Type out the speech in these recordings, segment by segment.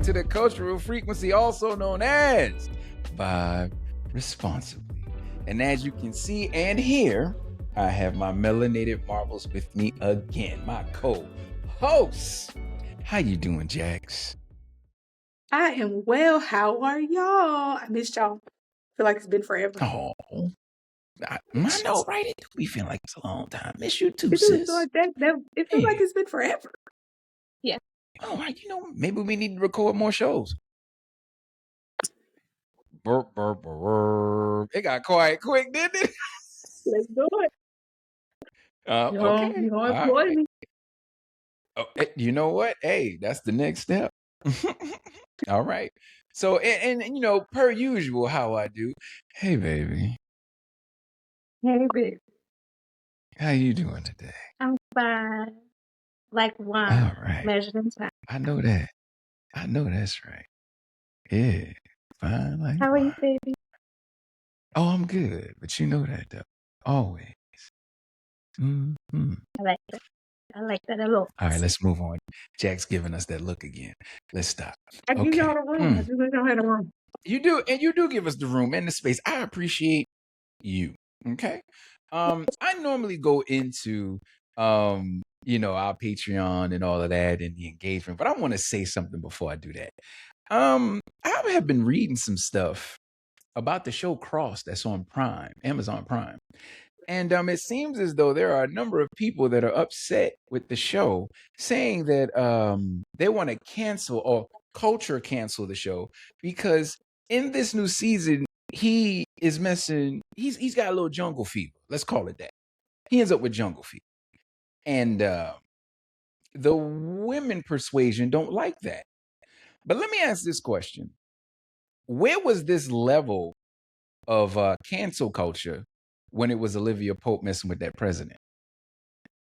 back to the cultural frequency, also known as Vibe Responsibly. And as you can see and hear, I have my melanated marbles with me again, my co-hosts. How you doing, Jax? I am well. How are y'all? I missed y'all. Feel like it's been forever. Oh, I know, right? It do be feeling like it's a long time. Miss you too, It feels sis. like it feels like it's been forever. Yeah. Oh, maybe we need to record more shows. Burp, burp, burp, burp. It got quiet quick, didn't it? Let's do it. Okay. You All employ right. me. Oh, you know what? Hey, that's the next step. All right. So, and per usual, how I do. Hey, baby. Hey, babe. How you doing today? I'm fine. Like wine. All right. Measured in time. I know that. I know that's right. Yeah. Fine like How are you, wine. baby? Oh, I'm good. But you know that, though. Always. Mm-hmm. I like that a lot. All right, let's move on. Jack's giving us that look again. Let's stop. I give y'all the room. I just let y'all have the room. You do, and you do give us the room and the space. I appreciate you. Okay. I normally go into our Patreon and all of that and the engagement, but I want to say something before I do that. I have been reading some stuff about the show Cross that's on Prime, Amazon Prime. And it seems as though there are a number of people that are upset with the show, saying that they want to cancel or culture cancel the show because in this new season, he is messing. He's got a little jungle fever. Let's call it that. He ends up with jungle fever, and the women persuasion don't like that. But let me ask this question: where was this level of cancel culture when it was Olivia Pope messing with that president?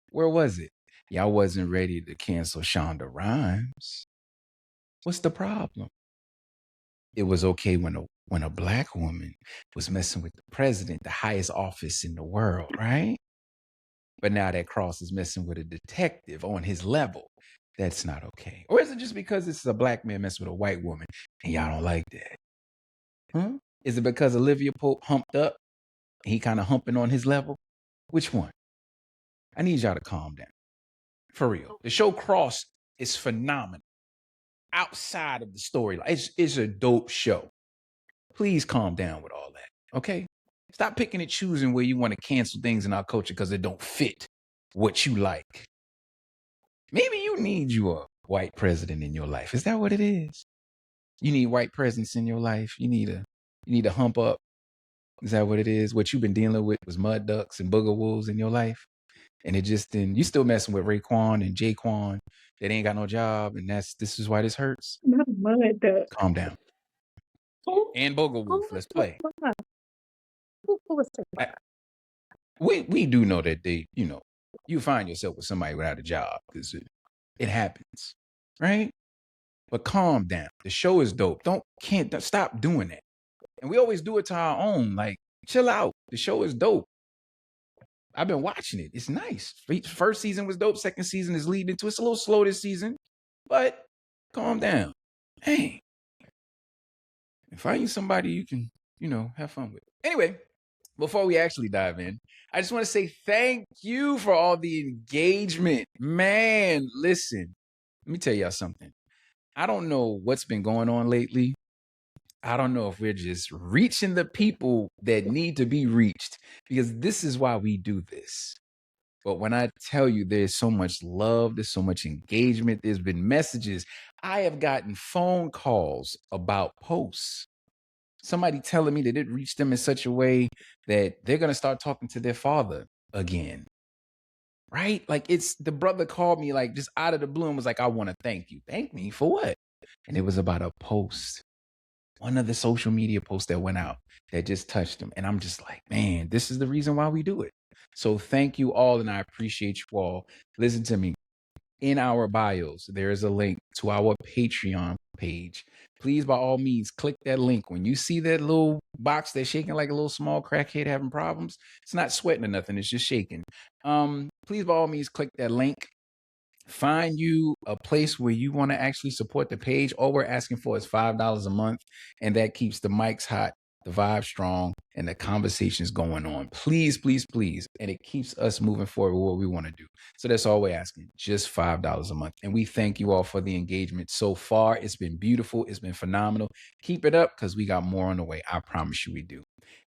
Where was it? Y'all wasn't ready to cancel Shonda Rhimes. What's the problem? It was okay when a black woman was messing with the president, the highest office in the world, right? But now that Cross is messing with a detective on his level. That's not okay. Or is it just because it's a black man messing with a white woman and y'all don't like that? Huh? Is it because Olivia Pope humped up and he kind of humping on his level? Which one? I need y'all to calm down. For real. The show Cross is phenomenal. Outside of the storyline, it's a dope show. Please calm down with all that, okay? Stop picking and choosing where you want to cancel things in our culture because it don't fit what you like. Maybe you need you a white president in your life. Is that what it is? You need white presence in your life. You need a hump up. Is that what it is? What you've been dealing with was mud ducks and booger wolves in your life, and it just then you still messing with Raekwon and Jaquan that ain't got no job, and this is why this hurts. Not a mud duck. Calm down. And booger wolf. Let's play. Who was that? We do know that you find yourself with somebody without a job because it happens, right? But calm down. The show is dope. Can't stop doing that. And we always do it to our own. Like, chill out. The show is dope. I've been watching it. It's nice. First season was dope. Second season is leading into. It's a little slow this season, but calm down. Hey, find you somebody you can, have fun with. Anyway, before we actually dive in, I just want to say thank you for all the engagement. Man, listen, let me tell y'all something. I don't know what's been going on lately. I don't know if we're just reaching the people that need to be reached, because this is why we do this. But when I tell you there's so much love, there's so much engagement, there's been messages. I have gotten phone calls about posts. Somebody telling me that it reached them in such a way that they're going to start talking to their father again. Right? Like, it's the brother called me like just out of the blue and was like, I want to thank you. Thank me for what? And it was about a post. One of the social media posts that went out that just touched him. And I'm just like, man, this is the reason why we do it. So thank you all. And I appreciate you all. Listen to me. In our bios, there is a link to our Patreon page. Please, by all means, click that link. When you see that little box that's shaking like a little small crackhead having problems, it's not sweating or nothing. It's just shaking. Please, by all means, click that link. Find you a place where you want to actually support the page. All we're asking for is $5 a month, and that keeps the mics hot, the vibe strong, and the conversations going on. Please, please, please. And it keeps us moving forward with what we want to do. So that's all we're asking, just $5 a month. And we thank you all for the engagement so far. It's been beautiful. It's been phenomenal. Keep it up because we got more on the way. I promise you we do.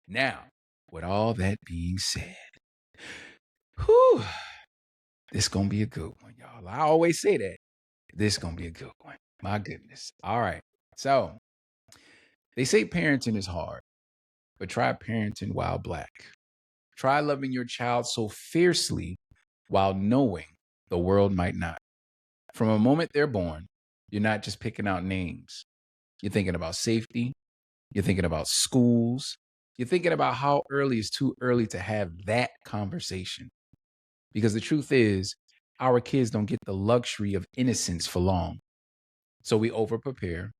Now, with all that being said, whew, this gonna be a good one, y'all. I always say that. This gonna be a good one. My goodness. All right. So they say parenting is hard, but try parenting while Black. Try loving your child so fiercely while knowing the world might not. From a moment they're born, you're not just picking out names. You're thinking about safety. You're thinking about schools. You're thinking about how early is too early to have that conversation. Because the truth is, our kids don't get the luxury of innocence for long. So we overprepare,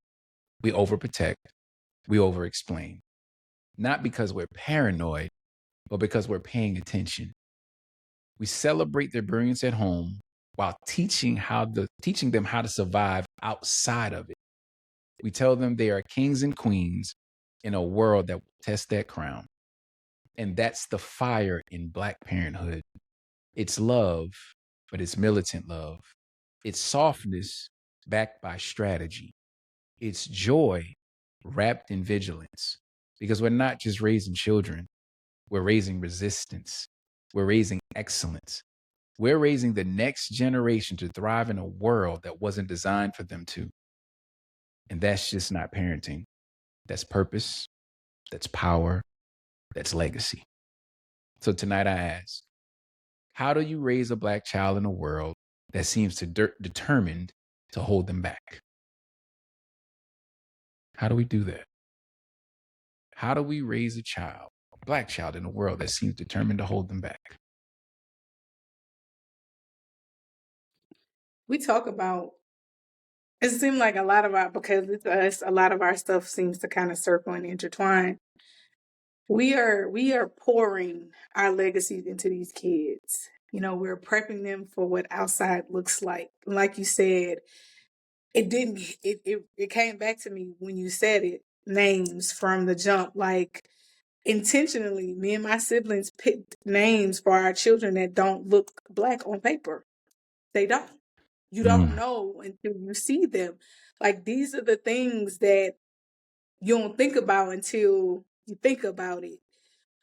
we overprotect, we overexplain. Not because we're paranoid, but because we're paying attention. We celebrate their brilliance at home while teaching them how to survive outside of it. We tell them they are kings and queens in a world that will test that crown. And that's the fire in Black parenthood. It's love, but it's militant love. It's softness backed by strategy. It's joy wrapped in vigilance. Because we're not just raising children, we're raising resistance. We're raising excellence. We're raising the next generation to thrive in a world that wasn't designed for them to. And that's just not parenting. That's purpose, that's power, that's legacy. So tonight I ask, how do you raise a Black child in a world that seems to determined to hold them back? How do we do that? How do we raise a Black child in a world that seems determined to hold them back? We talk about it seems like a lot of our because it's us, a lot of our stuff seems to kind of circle and intertwine. We are pouring our legacies into these kids. You know, we're prepping them for what outside looks like. Like you said, it came back to me when you said it, names from the jump. Like intentionally, me and my siblings picked names for our children that don't look Black on paper. They don't. You don't know until you see them. Like these are the things that you don't think about until you think about it.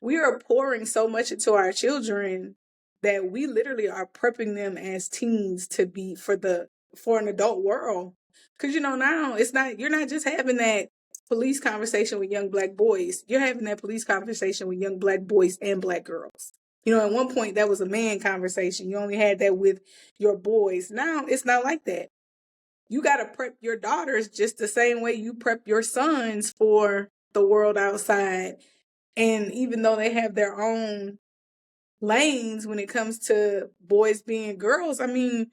We are pouring so much into our children that we literally are prepping them as teens to be for an adult world. Cause you know, now you're not just having that police conversation with young Black boys. You're having that police conversation with young Black boys and Black girls. You know, at one point that was a man conversation. You only had that with your boys. Now it's not like that. You got to prep your daughters just the same way you prep your sons for the world outside. And even though they have their own lanes when it comes to boys being girls, I mean,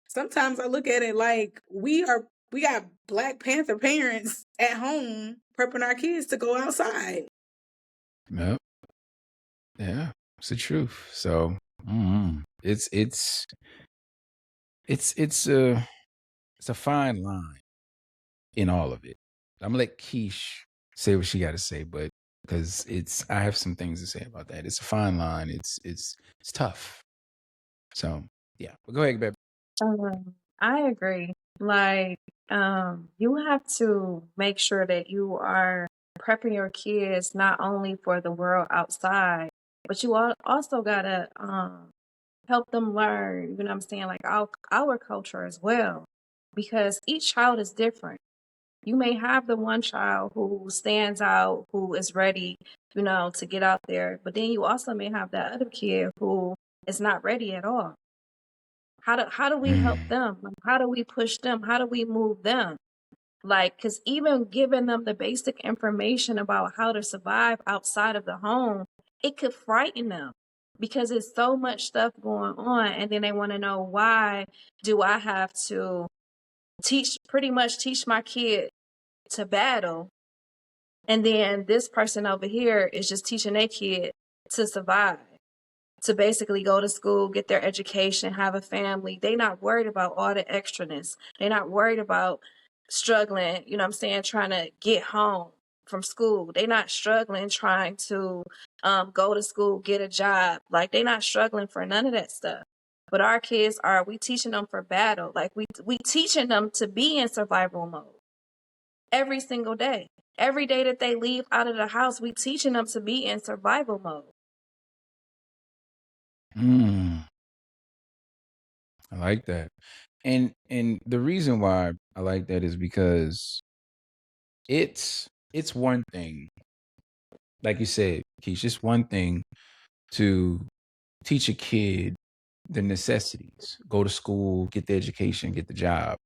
sometimes I look at it like we got Black Panther parents at home prepping our kids to go outside. Yep. Yeah, it's the truth. So it's a fine line in all of it. I'm gonna let Kish say what she got to say, but because I have some things to say about that. It's a fine line. It's tough. So yeah, but go ahead, babe. I agree. Like, you have to make sure that you are prepping your kids not only for the world outside, but you also gotta help them learn. You know what I'm saying? Like our culture as well, because each child is different. You may have the one child who stands out, who is ready, to get out there, but then you also may have that other kid who is not ready at all. How do we help them? Like, how do we push them? How do we move them? Like, because even giving them the basic information about how to survive outside of the home, it could frighten them because it's so much stuff going on. And then they want to know, why do I have to pretty much teach my kid to battle? And then this person over here is just teaching their kid to survive, to basically go to school, get their education, have a family. They're not worried about all the extraness. They're not worried about struggling, you know what I'm saying, trying to get home from school. They're not struggling trying to go to school, get a job. Like, they're not struggling for none of that stuff. But our kids are, we teaching them for battle. Like, we teaching them to be in survival mode every single day. Every day that they leave out of the house, we teaching them to be in survival mode. I like that. And the reason why I like that is because it's one thing, like you said, Keish, it's one thing to teach a kid the necessities, go to school, get the education, get the job.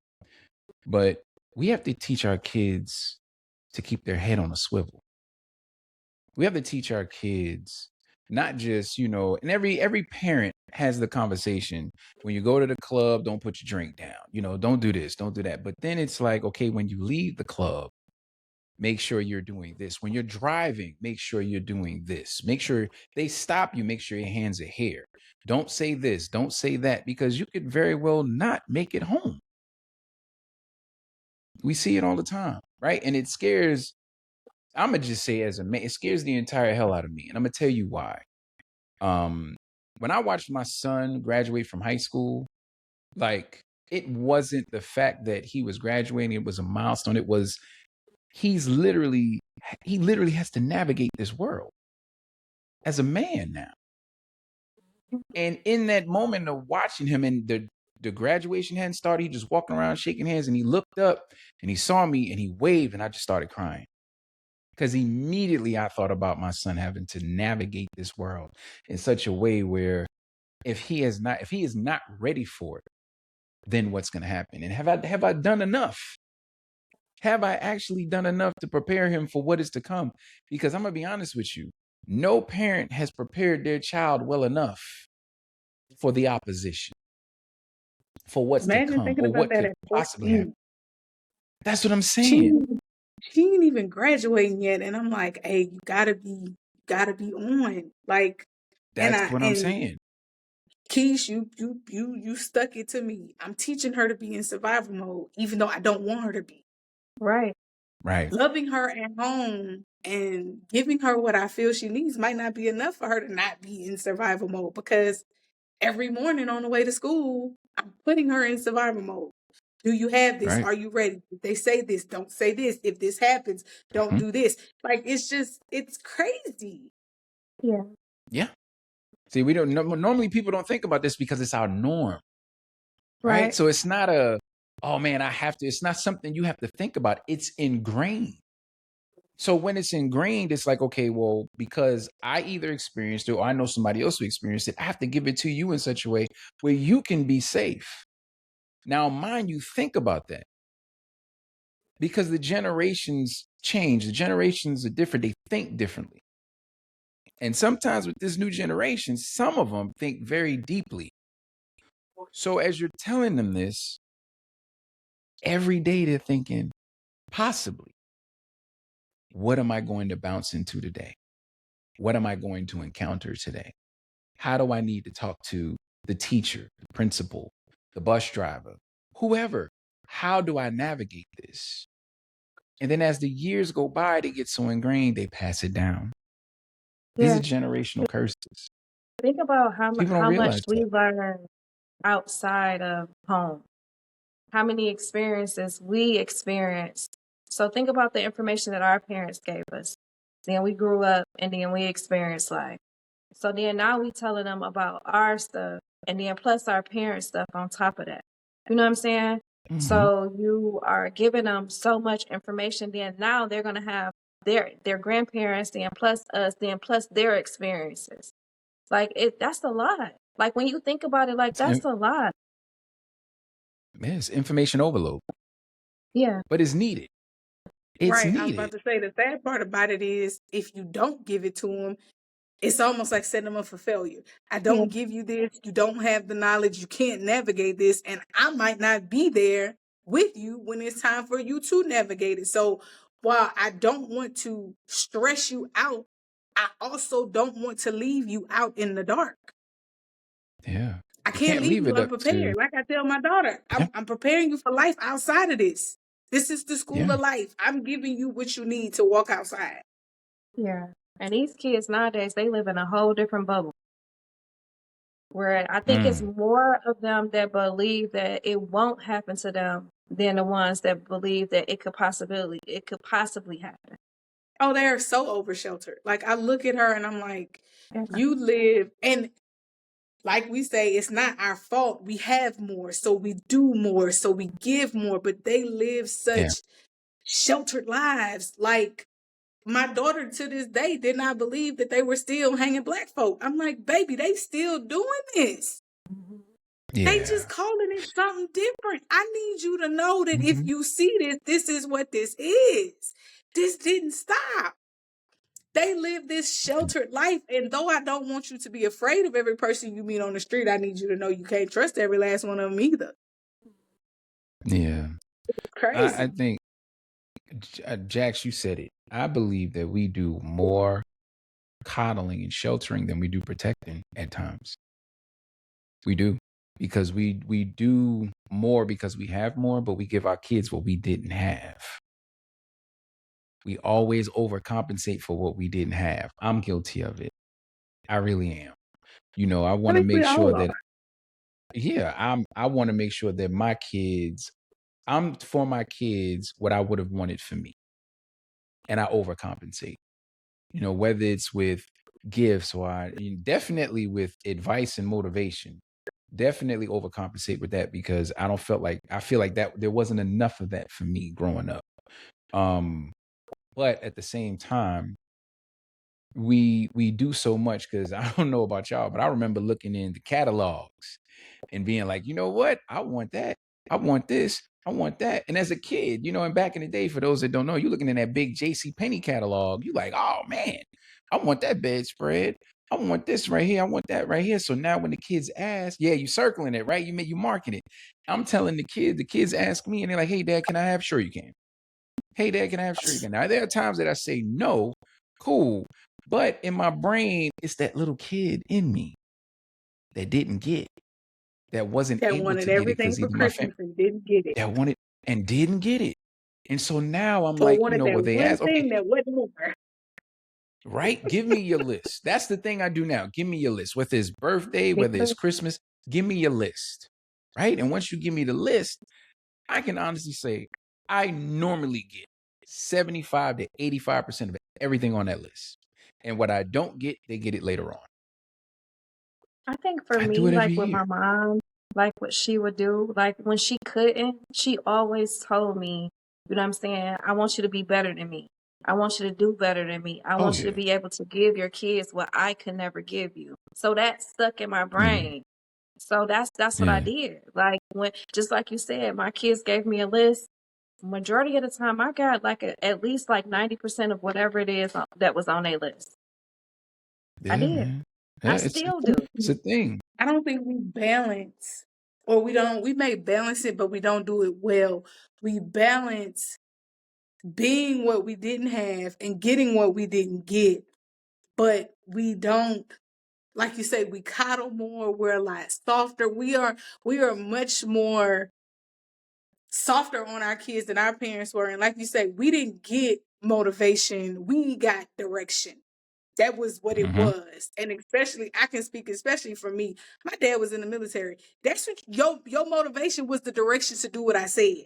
But we have to teach our kids to keep their head on a swivel. We have to teach our kids not just, and every parent has the conversation. When you go to the club, don't put your drink down. Don't do this, don't do that. But then it's like, okay, when you leave the club, make sure you're doing this. When you're driving, make sure you're doing this. Make sure they stop you, make sure your hands are here. Don't say this, don't say that, because you could very well not make it home. We see it all the time, right? And it scares, I'm going to just say as a man, it scares the entire hell out of me. And I'm going to tell you why. When I watched my son graduate from high school, like, it wasn't the fact that he was graduating, it was a milestone. It was, he literally has to navigate this world as a man now. And in that moment of watching him, and the graduation hadn't started, he just walking around shaking hands, and he looked up and he saw me and he waved, and I just started crying. Because immediately I thought about my son having to navigate this world in such a way where if he is not ready for it, then what's going to happen? And have I done enough? Have I actually done enough to prepare him for what is to come? Because I'm going to be honest with you, no parent has prepared their child well enough for the opposition, for what's to Imagine come, thinking or about what that could at possibly happen. 14. That's what I'm She saying. she ain't even graduating yet, and I'm like, hey, you gotta be on. Like, That's what I'm and saying. Keish, you stuck it to me. I'm teaching her to be in survival mode, even though I don't want her to be. Right. Right. Loving her at home and giving her what I feel she needs might not be enough for her to not be in survival mode, because every morning on the way to school, I'm putting her in survival mode. Do you have this? Right. Are you ready? If they say this, don't say this. If this happens, don't Mhm. do this. Like, it's crazy. Yeah. Yeah. See, we don't normally people don't think about this because it's our norm, right? Right. So it's not oh man, it's not something you have to think about. It's ingrained. So when it's ingrained, it's like, okay, well, because I either experienced it or I know somebody else who experienced it, I have to give it to you in such a way where you can be safe. Now, mind you, think about that. Because the generations change, the generations are different, they think differently. And sometimes with this new generation, some of them think very deeply. So as you're telling them this, every day they're thinking, possibly, what am I going to bounce into today? What am I going to encounter today? How do I need to talk to the teacher, the principal, the bus driver, whoever? How do I navigate this? And then as the years go by, they get so ingrained, they pass it down. These are Yeah. generational curses. Think about how People don't how much realize we that. learn outside of home. How many experiences we experienced. So think about the information that our parents gave us. Then we grew up and then we experienced life. So then now we telling them about our stuff and then plus our parents' stuff on top of that. You know what I'm saying? Mm-hmm. So you are giving them so much information. Then now they're gonna have their grandparents, then plus us, then plus their experiences. Like that's a lot. Like when you think about it, like that's a lot. It's information overload, Yeah. but it's needed. It's Right. I was needed. about to say, the sad part about it is, if you don't give it to them, it's almost like setting them up for failure. I Yeah. don't give you this. You don't have the knowledge. You can't navigate this. And I might not be there with you when it's time for you to navigate it. So while I don't want to stress you out, I also don't want to leave you out in the dark. Yeah. I You can't can't leave leave you it up to unprepared. Like I tell my daughter, yeah, I'm preparing you for life outside of this. This is the school yeah, of life. I'm giving you what you need to walk outside. Yeah. And these kids nowadays, they live in a whole different bubble where I think it's mm, more of them that believe that it won't happen to them than the ones that believe that it could possibly happen. Oh, they're so over sheltered. Like I look at her and I'm like, Yeah. you live, and like we say, it's not our fault. We have more, so we do more, so we give more, but they live yeah, such sheltered lives. Like my daughter to this day did not believe that they were still hanging black folk. I'm like, baby, they still doing this. Mhm. They yeah. just calling it something different. I need you to know that if Mhm. you see this, this is what this is. This didn't stop. They live this sheltered life. And though I don't want you to be afraid of every person you meet on the street, I need you to know you can't trust every last one of them either. Yeah. It's I crazy. think, Jax, you said it. I believe that we do more coddling and sheltering than we do protecting at times. We do. Because we do more because we have more, but we give our kids what we didn't have. We always overcompensate for what we didn't have. I'm guilty of it. I really am. I I want to think we make sure all that are. yeah, I want to make sure that my kids I'm for my kids what I would have wanted for me. And I overcompensate. Whether it's with gifts or definitely with advice and motivation. Definitely overcompensate with that because I feel like that there wasn't enough of that for me growing up. Um, but at the same time, we do so much because I don't know about y'all, but I remember looking in the catalogs and being like, you know what? I want that. I want this. I want that. And as a kid, and back in the day, for those that don't know, you're looking in that big JC Penney catalog. You like, oh man, I want that bedspread. I want this right here. I want that right here. So now when the kids ask, yeah, you circling it, right? You marking it. I'm telling the kids ask me and they're like, hey dad, can I have? Sure you can. Hey dad, can I have? Sure you can. Now there are times that I say no, cool. But in my brain, it's that little kid in me that didn't get, that wasn't That able wanted to get it everything because for either my family Christmas and didn't get it. that wanted and didn't get it. And so now I'm Or like, wanted that well, they one ask, okay, thing that wasn't more. right? Give me your list. That's the thing I do now. Give me your list. Whether it's birthday, Me whether it's too. Christmas, give me your list. Right. And once you give me the list, I can honestly say I normally get 75 to 85% of everything on that list. And what I don't get, they get it later on. I think for I do me, it every like with year. my mom, like what she would do, like when she couldn't, she always told me, you know what I'm saying? I want you to be better than me. I want you to do better than me. I Oh want you to yeah. be able to give your kids what I could never give you. So that stuck in my Yeah. brain. So that's what I Yeah. did. Like when, just like you said, my kids gave me a list. Majority of the time, I got like at least like 90% of whatever it is that was on a list. I Yeah, did. man. I Yeah, still do. it's a thing. I don't think we balance, or we may balance it, but we don't do it well. We balance being what we didn't have and getting what we didn't get, but we don't, like you say, we coddle more, we're a lot softer. We are much more softer on our kids than our parents were. And like you say, we didn't get motivation, we got direction. That was what it Hmm. was. And especially, I can speak especially for me. My dad was in the military. That's what your motivation was, the direction to do what I said.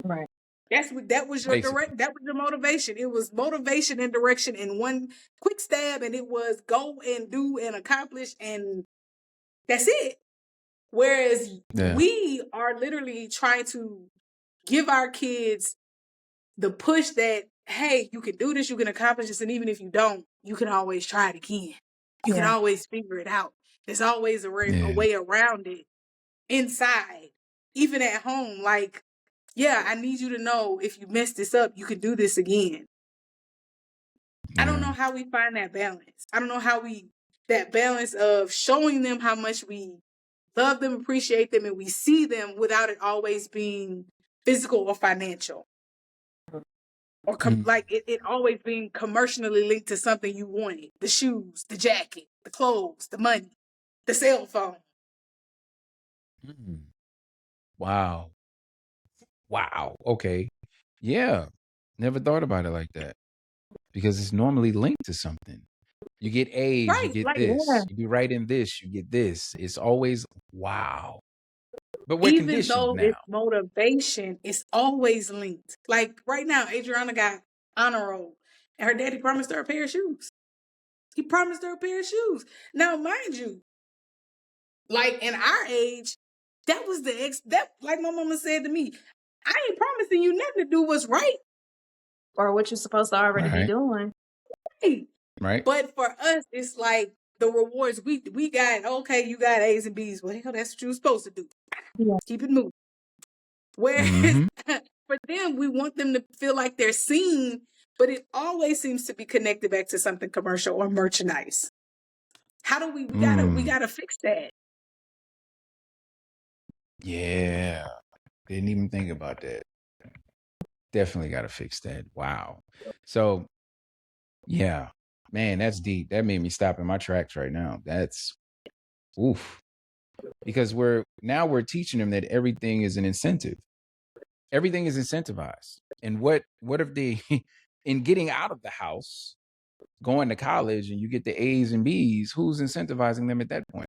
Right. That was your Basically. direct, that was your motivation. It was motivation and direction in one quick stab, and it was go and do and accomplish, and that's it. Whereas Yeah. we are literally trying to give our kids the push that, hey, you can do this, you can accomplish this, and even if you don't, you can always try it again. You can Yeah. always figure it out. There's always a Yeah. way around it inside, even at home. Like, yeah, I need you to know if you mess this up, you can do this again. I don't Yeah. know how we find that balance. I don't know how that balance of showing them how much we love them, appreciate them, and we see them without it always being physical or financial. Or Mm. like it always being commercially linked to something you wanted: the shoes, the jacket, the clothes, the money, the cell phone. Mm. Wow. Wow. Okay. Yeah. Never thought about it like that because it's normally linked to something. You get A's, you Right. get Like, Yeah. this. You do right in this, you get this. It's always wow. But we're even conditioned though now. it's motivation, it's always linked. Like right now, Adriana got honor roll, and her daddy promised her a pair of shoes. He promised her a pair of shoes. Now, mind you, like in our age, that was that like my mama said to me, I ain't promising you nothing to do what's right. Or what you're supposed to already be Right. doing. Right. But for us, it's like the rewards we got. Okay, you got A's and B's. Well, hell, that's what you were supposed to do. Yeah. Keep it moving. Whereas Mm-hmm. for them, we want them to feel like they're seen, but it always seems to be connected back to something commercial or merchandise. How do we Mm. gotta fix that? Yeah. Didn't even think about that. Definitely got to fix that. Wow. So, yeah, man, that's deep. That made me stop in my tracks right now. That's oof. Because we're teaching them that everything is an incentive. Everything is incentivized. And what if they in getting out of the house, going to college and you get the A's and B's, who's incentivizing them at that point?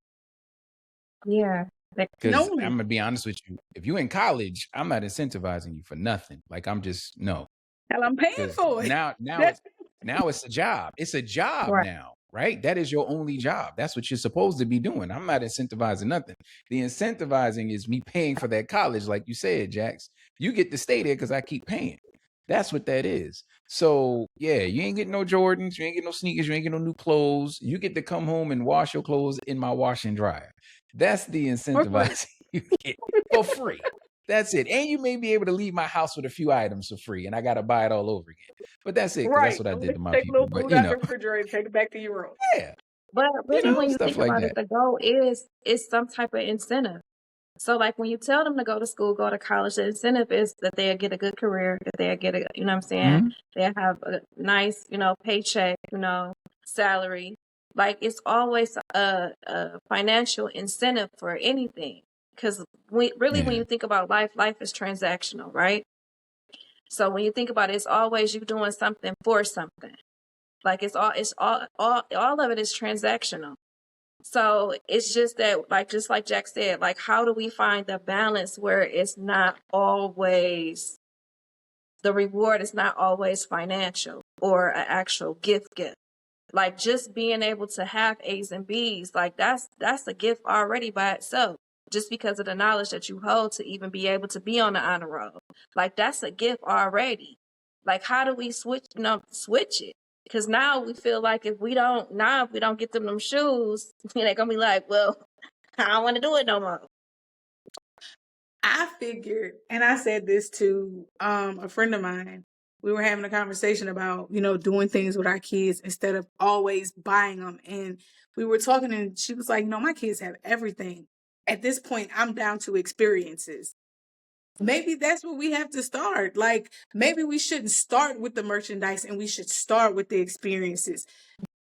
Yeah. No Because I'm one. gonna be honest with you. If you're in college, I'm not incentivizing you for nothing. Like I'm just no. Hell, I'm paying Because for it. now it's a job. It's a job Right. now, right? That is your only job. That's what you're supposed to be doing. I'm not incentivizing nothing. The incentivizing is me paying for that college, like you said, Jax. You get to stay there because I keep paying. That's what that is. So yeah, you ain't getting no Jordans, you ain't getting no sneakers, you ain't getting no new clothes. You get to come home and wash your clothes in my wash and dryer. That's the For free. incentivizing you get for free. That's it. And you may be able to leave my house with a few items for free, and I got to buy it all over again. But that's it, because that's Right. what I Don't did let to you my take a people. little But food out the refrigerator and take it back to your room. yeah, But really, when you stuff think like about it, that. the goal is some type of incentive. So, like when you tell them to go to school, go to college, the incentive is that they'll get a good career, that they'll get a, you know what I'm saying? Mhm. They'll have a nice, paycheck, salary. Like it's always a financial incentive for anything. Because when Yeah, you think about life, life is transactional, right? So when you think about it, it's always you doing something for something. Like all of it is transactional. So it's just that, like, just like Jack said, like, how do we find the balance where it's not always the reward is not always financial or an actual gift? Like just being able to have A's and B's, like that's a gift already by itself. Just because of the knowledge that you hold to even be able to be on the honor roll. Like that's a gift already. Like how do we switch it? Because now we feel like if we don't get them shoes, they're gonna be like, well, I don't want to do it no more. I figured, and I said this to a friend of mine. We were having a conversation about, doing things with our kids instead of always buying them. And we were talking, and she was like, no, my kids have everything. At this point, I'm down to experiences. Maybe that's where we have to start. Like, maybe we shouldn't start with the merchandise and we should start with the experiences.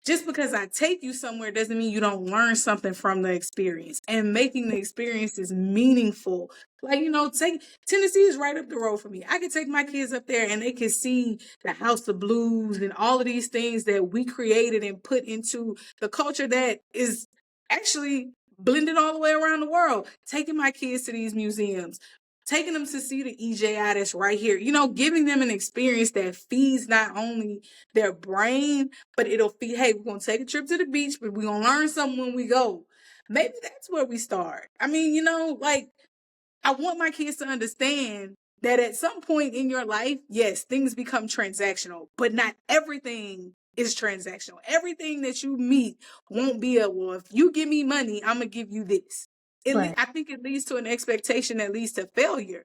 Just because I take you somewhere doesn't mean you don't learn something from the experience, and making the experiences meaningful. Like, take Tennessee is right up the road for me. I could take my kids up there and they can see the House of Blues and all of these things that we created and put into the culture that is actually blended all the way around the world. Taking my kids to these museums, taking them to see the EJI that's right here, giving them an experience that feeds not only their brain, but it'll feed, hey, we're going to take a trip to the beach, but we're going to learn something when we go. Maybe that's where we start. I mean, like, I want my kids to understand that at some point in your life, yes, things become transactional, but not everything is transactional. Everything that you meet won't be well, if you give me money, I'm going to give you this. Right. I think it leads to an expectation that leads to failure.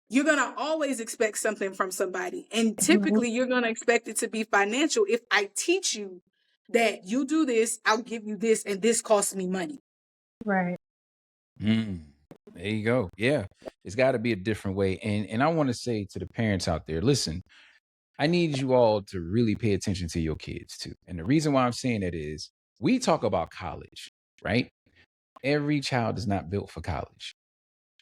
You're going to always expect something from somebody. And Mhm. typically, you're going to expect it to be financial. If I teach you that you do this, I'll give you this, and this costs me money. Right. Mm. There you go. Yeah, it's got to be a different way. And I want to say to the parents out there, listen, I need you all to really pay attention to your kids too. And the reason why I'm saying that is we talk about college, right? Every child is not built for college.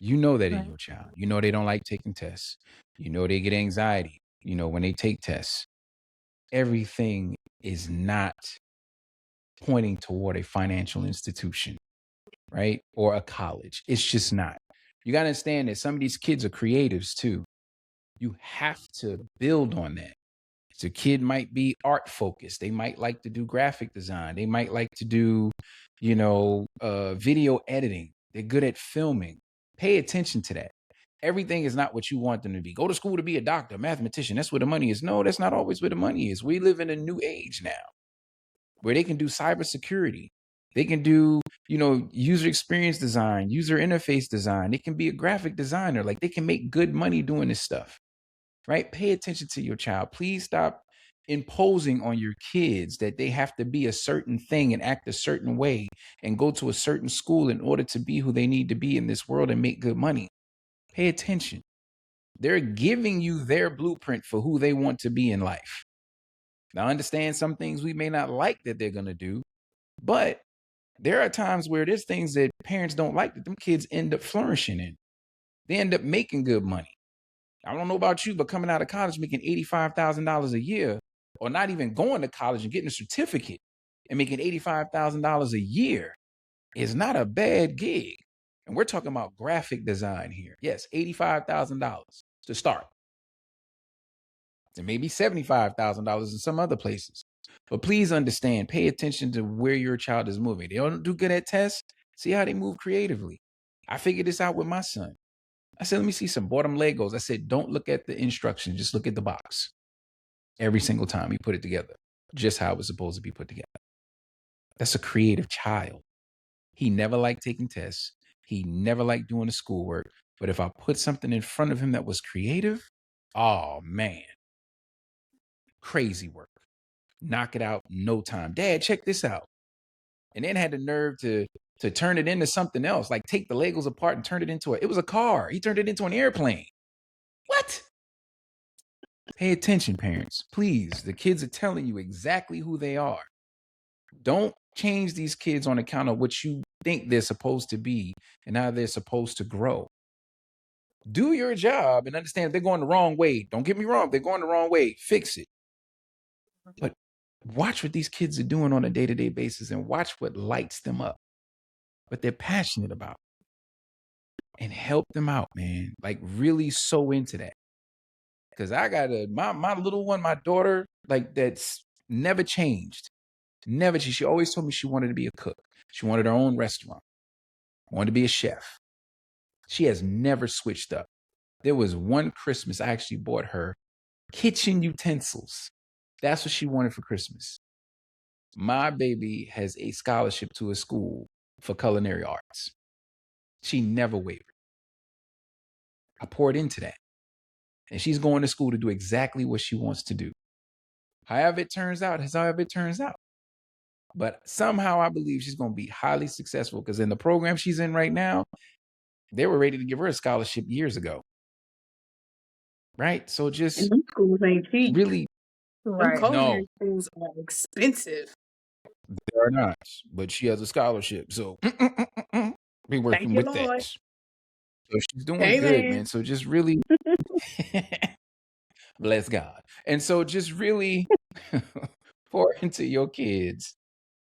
You know that in Right. your child. You know they don't like taking tests. You know they get anxiety, when they take tests. Everything is not pointing toward a financial institution, right? Or a college. It's just not. You got to understand that some of these kids are creatives too. You have to build on that. So a kid might be art focused. They might like to do graphic design. They might like to do, video editing. They're good at filming. Pay attention to that. Everything is not what you want them to be. Go to school to be a doctor, a mathematician. That's where the money is. No, that's not always where the money is. We live in a new age now where they can do cybersecurity. They can do, user experience design, user interface design. They can be a graphic designer. Like they can make good money doing this stuff, right? Pay attention to your child. Please stop imposing on your kids that they have to be a certain thing and act a certain way and go to a certain school in order to be who they need to be in this world and make good money. Pay attention. They're giving you their blueprint for who they want to be in life. Now, understand some things we may not like that they're going to do, but there are times where there's things that parents don't like that them kids end up flourishing in. They end up making good money. I don't know about you, but coming out of college making $85,000 a year, or not even going to college and getting a certificate and making $85,000 a year is not a bad gig. And we're talking about graphic design here. Yes, $85,000 to start. And maybe $75,000 in some other places. But please understand, pay attention to where your child is moving. They don't do good at tests. See how they move creatively. I figured this out with my son. I said, let me see some bottom Legos. I said, don't look at the instructions, just look at the box. Every single time we put it together, just how it was supposed to be put together. That's a creative child. He never liked taking tests. He never liked doing the schoolwork. But if I put something in front of him that was creative, oh man, crazy work. Knock it out in no time. Dad, check this out. And then had the nerve to turn it into something else, like take the Legos apart and turn it into it was a car. He turned it into an airplane. What? Pay attention, parents. Please, the kids are telling you exactly who they are. Don't change these kids on account of what you think they're supposed to be and how they're supposed to grow. Do your job and understand if they're going the wrong way. Don't get me wrong. If they're going the wrong way, fix it. But watch what these kids are doing on a day-to-day basis and watch what lights them up, what they're passionate about. And help them out, man. Like really so into that. Because I got my little one, my daughter, like that's never changed. Never. She always told me she wanted to be a cook. She wanted her own restaurant. Wanted to be a chef. She has never switched up. There was one Christmas I actually bought her kitchen utensils. That's what she wanted for Christmas. My baby has a scholarship to a school for culinary arts. She never wavered. I poured into that. And she's going to school to do exactly what she wants to do. However it turns out is however it turns out. But somehow I believe she's going to be highly successful because in the program she's in right now, they were ready to give her a scholarship years ago. Right? So just And them schools ain't cheap. really, Them Right. culinary schools are expensive. they are not. But she has a scholarship. So be Thank working you, with Lord. that. So she's doing good, Amen. man. So just really bless God. And so just really pour into your kids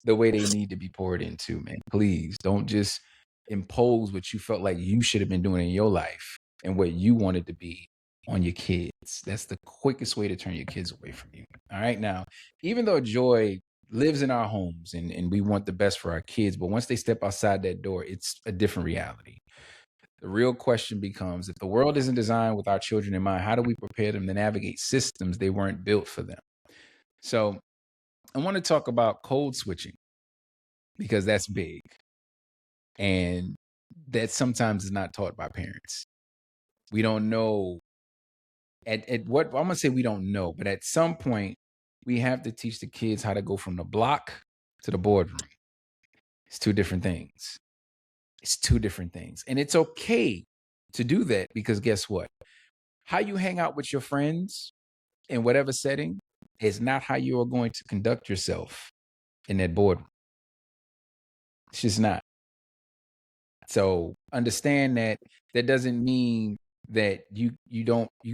the way they need to be poured into, man. Please don't just impose what you felt like you should have been doing in your life and what you wanted to be on your kids. That's the quickest way to turn your kids away from you. All right. Now, even though joy lives in our homes and we want the best for our kids, but once they step outside that door, it's a different reality. The real question becomes if the world isn't designed with our children in mind, how do we prepare them to navigate systems they weren't built for them? So I want to talk about code switching because that's big. And that sometimes is not taught by parents. We don't know at what I'm gonna say we don't know, but at some point we have to teach the kids how to go from the block to the boardroom. It's two different things. It's two different things. And it's okay to do that because guess what? How you hang out with your friends in whatever setting is not how you are going to conduct yourself in that boardroom. It's just not. So understand that doesn't mean that you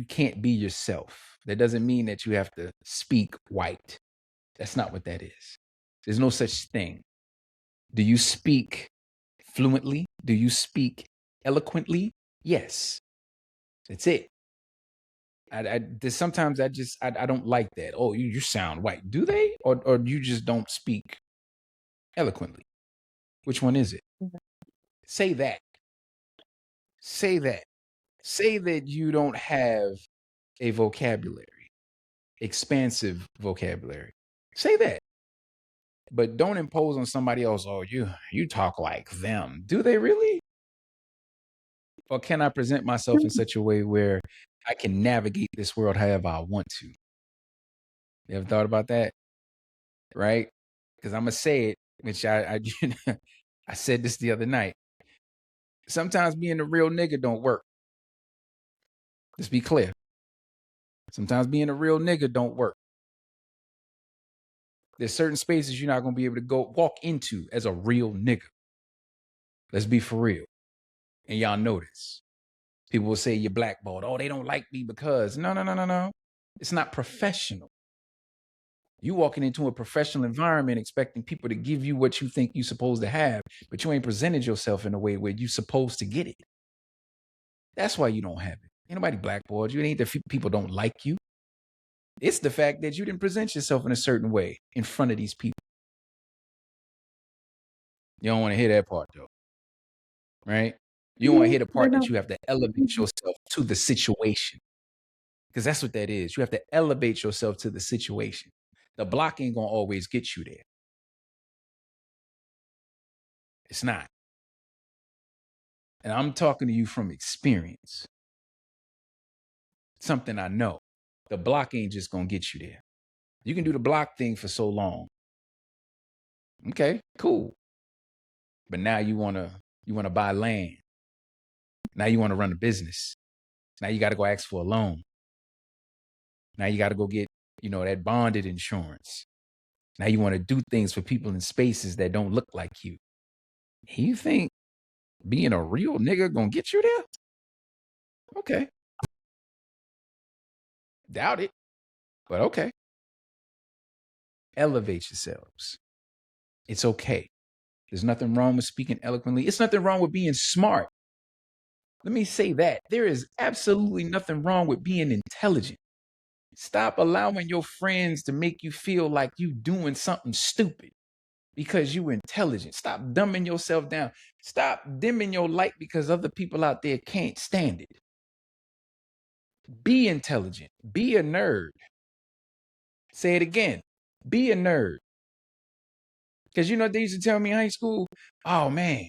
can't be yourself. That doesn't mean that you have to speak white. That's not what that is. There's no such thing. Do you speak fluently? Do you speak eloquently? Yes. That's it. There's sometimes I don't like that. Oh, you sound white. Do they? Or you just don't speak eloquently? Which one is it? Say that. Say that. Say that you don't have a vocabulary, expansive vocabulary. Say that. But don't impose on somebody else, oh, you talk like them. Do they really? Or can I present myself in such a way where I can navigate this world however I want to? You ever thought about that? Right? Because I'm gonna say it, which I said this the other night. Sometimes being a real nigga don't work. Let's be clear. Sometimes being a real nigga don't work. There's certain spaces you're not gonna be able to go walk into as a real nigga. Let's be for real. And y'all know this. People will say you're blackballed. Oh, they don't like me because no. It's not professional. You walking into a professional environment expecting people to give you what you think you're supposed to have, but you ain't presented yourself in a way where you're supposed to get it. That's why you don't have it. Ain't nobody blackballed you. It ain't that people don't like you. It's the fact that you didn't present yourself in a certain way in front of these people. You don't want to hear that part though, right? You don't want to hear the part that you have to elevate yourself to the situation. Because that's what that is. You have to elevate yourself to the situation. The block ain't going to always get you there. It's not. And I'm talking to you from experience. Something I know. The block ain't just going to get you there. You can do the block thing for so long. Okay, cool. But now you want to buy land. Now you want to run a business. Now you got to go ask for a loan. Now you got to go get, that bonded insurance. Now you want to do things for people in spaces that don't look like you. You think being a real nigga gonna get you there? Okay. Doubt it, but okay. Elevate yourselves. It's okay. There's nothing wrong with speaking eloquently. It's nothing wrong with being smart. Let me say that. There is absolutely nothing wrong with being intelligent. Stop allowing your friends to make you feel like you doing something stupid because you intelligent. Stop dumbing yourself down. Stop dimming your light because other people out there can't stand it. Be intelligent. Be a nerd. Say it again. Be a nerd. Because they used to tell me in high school, oh man,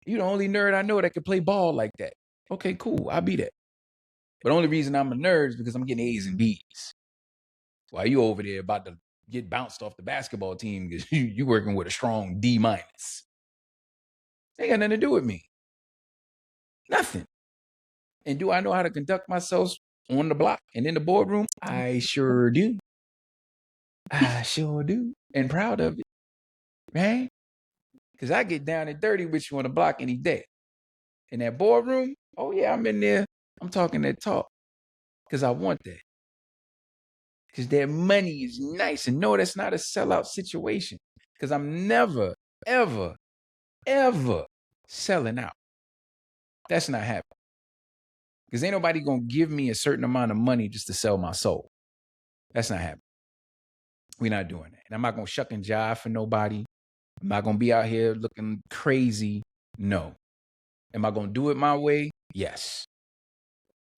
you the only nerd I know that can play ball like that. Okay, cool. I'll be that. But the only reason I'm a nerd is because I'm getting A's and B's. While you over there about to get bounced off the basketball team because you working with a strong D-. Ain't got nothing to do with me. Nothing. And do I know how to conduct myself on the block and in the boardroom? I sure do. I sure do. And proud of it. Right? Because I get down and dirty with you on the block any day. In that boardroom, oh yeah, I'm in there. I'm talking that talk. Because I want that. Because their money is nice. And no, that's not a sellout situation. Because I'm never, ever, ever selling out. That's not happening. Because ain't nobody going to give me a certain amount of money just to sell my soul. That's not happening. We're not doing that. And I'm not going to shuck and jive for nobody. I'm not going to be out here looking crazy. No. Am I going to do it my way? Yes.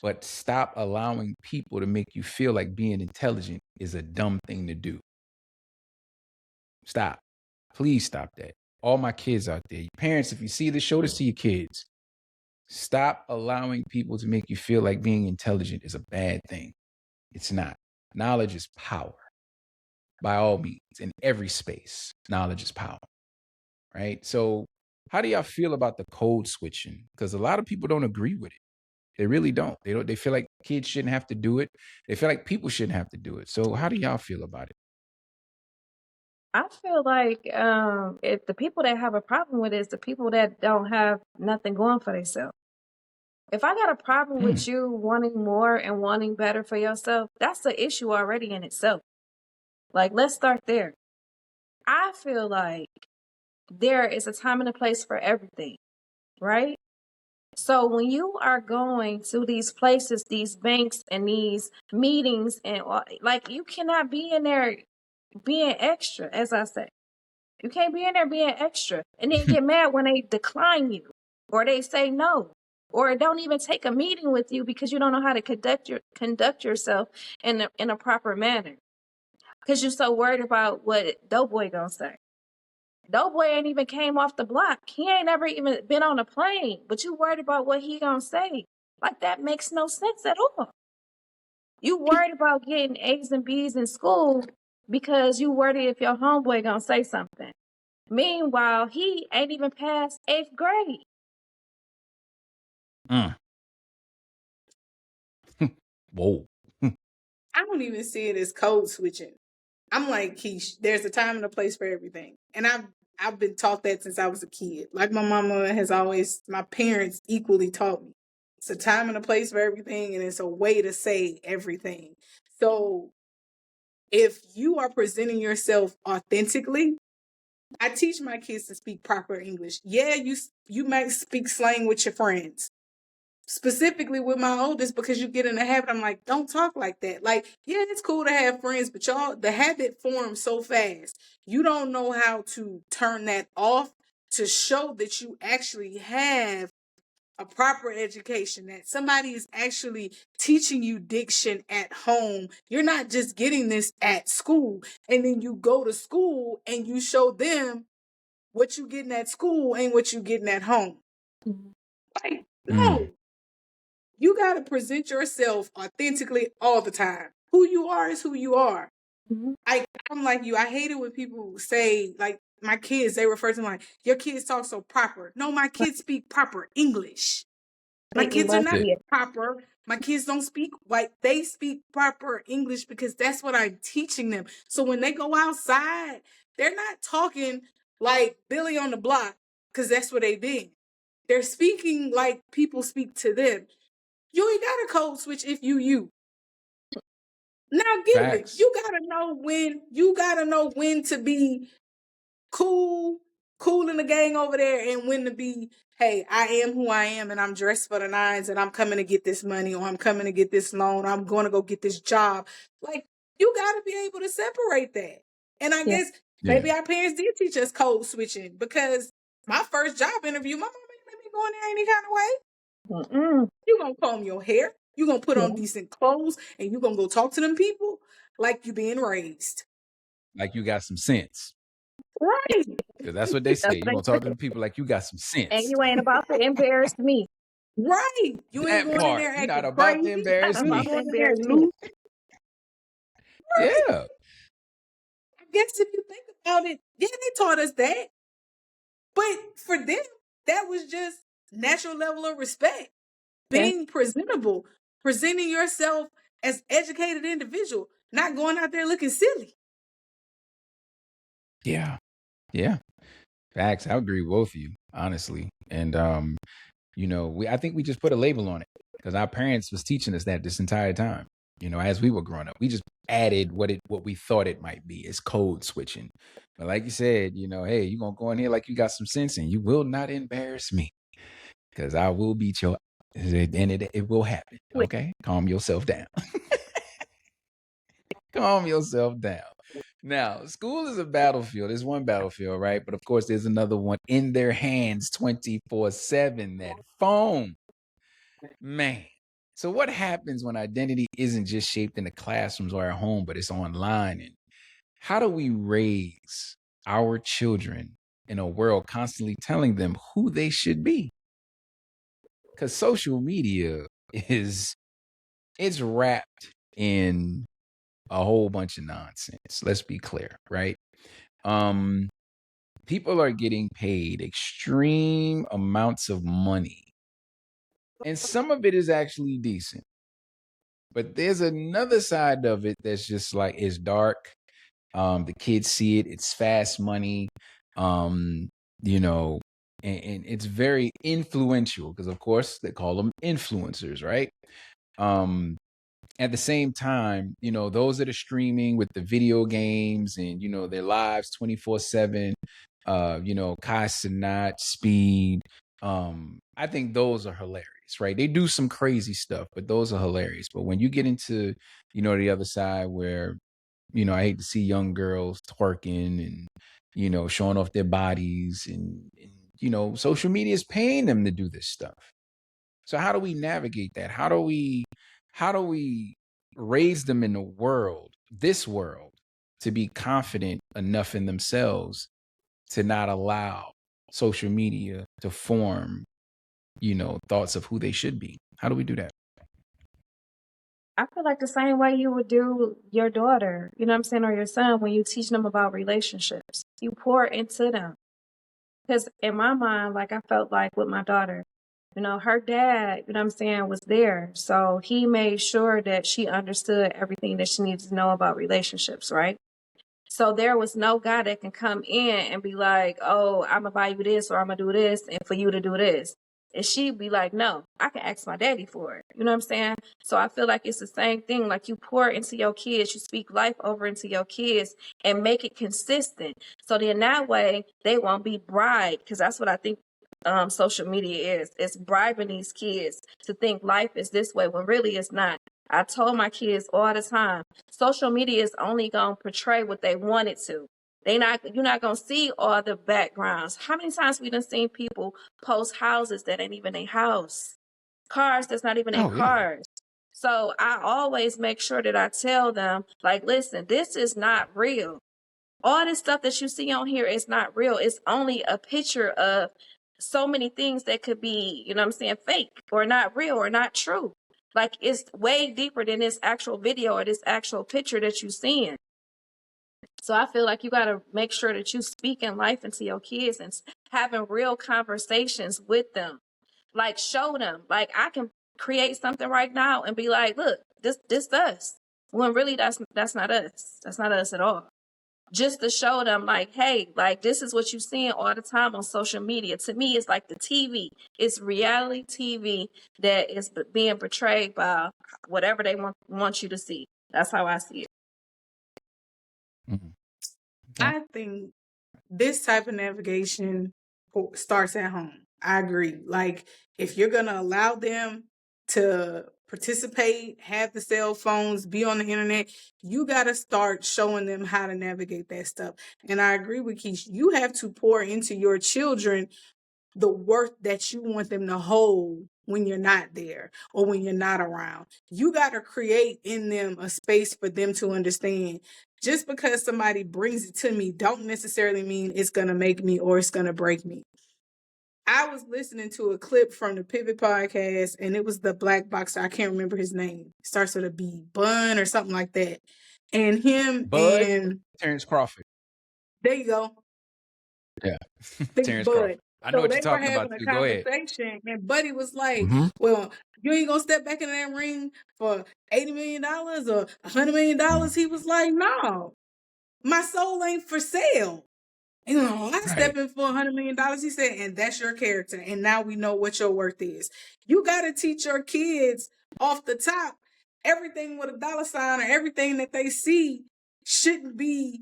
But stop allowing people to make you feel like being intelligent is a dumb thing to do. Stop. Please stop that. All my kids out there, parents, if you see this, show this to your kids. Stop allowing people to make you feel like being intelligent is a bad thing. It's not. Knowledge is power. By all means, in every space, knowledge is power. Right? So how do y'all feel about the code switching? Because a lot of people don't agree with it. They really don't. They feel like kids shouldn't have to do it. They feel like people shouldn't have to do it. So how do y'all feel about it? I feel like if the people that have a problem with it is the people that don't have nothing going for themselves. If I got a problem Mm, with you wanting more and wanting better for yourself, that's the issue already in itself. Like, let's start there. I feel like there is a time and a place for everything, right? So when you are going to these places, these banks and these meetings, and like you cannot be in there being extra, as I say. You can't be in there being extra and then get mad when they decline you or they say no or don't even take a meeting with you because you don't know how to conduct yourself in a proper manner because you're so worried about what Doughboy gonna say. Doughboy ain't even came off the block. He ain't ever even been on a plane, but you worried about what he gonna say. Like that makes no sense at all. You worried about getting A's and B's in school because you worried if your homeboy gonna say something. Meanwhile, he ain't even past 8th grade. mm. Whoa. I don't even see it as code switching. I'm like, Keish, there's a time and a place for everything. And I've been taught that since I was a kid. Like my mama has always, my parents equally taught me. It's a time and a place for everything, and it's a way to say everything. So if you are presenting yourself authentically, I teach my kids to speak proper English. Yeah, you might speak slang with your friends, specifically with my oldest, because you get in the habit. I'm like, don't talk like that. Like, yeah, it's cool to have friends, but y'all, the habit forms so fast. You don't know how to turn that off to show that you actually have a proper education, that somebody is actually teaching you diction at home. You're not just getting this at school, and then you go to school and you show them what you getting at school ain't what you getting at home. Like, Mm, no, you got to present yourself authentically all the time. Who you are is who you are. Mm-hmm. I'm like you. I hate it when people say, like, my kids, they refer to me like, your kids talk so proper. No, my kids speak proper English. My They kids are not enunciate. proper. My kids don't speak white. They speak proper English because that's what I'm teaching them. So when they go outside, they're not talking like Billy on the block because that's what they've been. They're speaking like people speak to them. You ain't got a code switch if you. Now get it. facts. You gotta know when to be cool in the gang over there, and when to be, hey, I am who I am, and I'm dressed for the nines, and I'm coming to get this money, or I'm coming to get this loan, or I'm going to go get this job. Like, you got to be able to separate that. And I Yeah. guess Yeah. maybe our parents did teach us code switching, because my first job interview, my mom ain't let me go in there any kind of way. Mm-mm. You gonna comb your hair, you gonna put Yeah. on decent clothes, and you gonna go talk to them people like you being raised. Like you got some sense. Right. Because that's what they That's say. You're what going to talk to the people like you got some and sense. you ain't about to embarrass me. Right. You ain't That going in part. there You're not acting about to crazy. embarrass You About ain't me. to going in there embarrass me. loose. Right. Yeah. I guess if you think about it, yeah, they taught us that. But for them, that was just natural level of respect. Yeah. Being presentable, presenting yourself as educated individual, not going out there looking silly. Yeah. Yeah. Facts. I agree with both of you, honestly. And I think we just put a label on it because our parents was teaching us that this entire time. As we were growing up, we just added what we thought it might be. It's code switching. But like you said, hey, you're gonna go in here like you got some sense and you will not embarrass me because I will beat your and it will happen. Wait. Okay. Calm yourself down. Calm yourself down. Now, school is a battlefield. It's one battlefield, right? But of course, there's another one in their hands 24/7, that phone. Man. So, what happens when identity isn't just shaped in the classrooms or at home, but it's online? And how do we raise our children in a world constantly telling them who they should be? Because social media it's wrapped in a whole bunch of nonsense. Let's be clear, right? Um, People are getting paid extreme amounts of money, and some of it is actually decent. But there's another side of it that's just like it's dark The kids see it. It's fast money. You know, and it's very influential because, of course, they call them influencers, right? Um, at the same time, those that are streaming with the video games and, their lives 24/7, Kai Cenat, Speed, I think those are hilarious, right? They do some crazy stuff, but those are hilarious. But when you get into, the other side where, I hate to see young girls twerking and, showing off their bodies and social media is paying them to do this stuff. So how do we navigate that? How do we raise them in this world, to be confident enough in themselves to not allow social media to form, thoughts of who they should be? How do we do that? I feel like the same way you would do your daughter, you know what I'm saying, or your son when you teach them about relationships. You pour into them. Because in my mind, like I felt like with my daughter, her dad, you know what I'm saying, was there. So he made sure that she understood everything that she needed to know about relationships, right? So there was no guy that can come in and be like, oh, I'm gonna buy you this or I'm gonna do this and for you to do this. And she'd be like, no, I can ask my daddy for it. You know what I'm saying? So I feel like it's the same thing. Like you pour into your kids, you speak life over into your kids and make it consistent. So then that way they won't be bribed. Because that's what I think social media is. It's bribing these kids to think life is this way when really it's not. I told my kids all the time, social media is only going to portray what they want it to. You're not going to see all the backgrounds. How many times we done seen people post houses that ain't even a house, cars that's not even a Oh yeah. cars. So I always make sure that I tell them, like, listen, this is not real. All this stuff that you see on here is not real. It's only a picture of so many things that could be, you know what I'm saying, fake or not real or not true. Like it's way deeper than this actual video or this actual picture that you're seeing. So I feel like you got to make sure that you speaking life into your kids and having real conversations with them. Like show them, like I can create something right now and be like, look, this us. When really that's not us. That's not us at all. Just to show them like, hey, like this is what you're seeing all the time on social media. To me, it's like the TV. It's reality TV that is being portrayed by whatever they want you to see. That's how I see it. Mhm. Okay. I think this type of navigation starts at home. I agree. Like, if you're going to allow them to participate, have the cell phones, be on the internet, you got to start showing them how to navigate that stuff. And I agree with Kish. You have to pour into your children the worth that you want them to hold when you're not there or when you're not around. You got to create in them a space for them to understand. Just because somebody brings it to me don't necessarily mean it's going to make me or it's going to break me. I was listening to a clip from the Pivot podcast and it was the black boxer. I can't remember his name. It starts with a B, Bun or something like that. And him Bud, and Terrence Crawford. there you go. Yeah. Think Terrence Bud. Crawford. I know So what they you're were talking about having a too. Go ahead. conversation, and Buddy was like, Mm-hmm. "Well, you ain't gonna step back in that ring for $80 million or $100 million." He was like, "No, my soul ain't for sale. I'm Right. stepping for $100 million." He said, "And that's your character. And now we know what your worth is." You got to teach your kids off the top. Everything with a dollar sign or everything that they see shouldn't be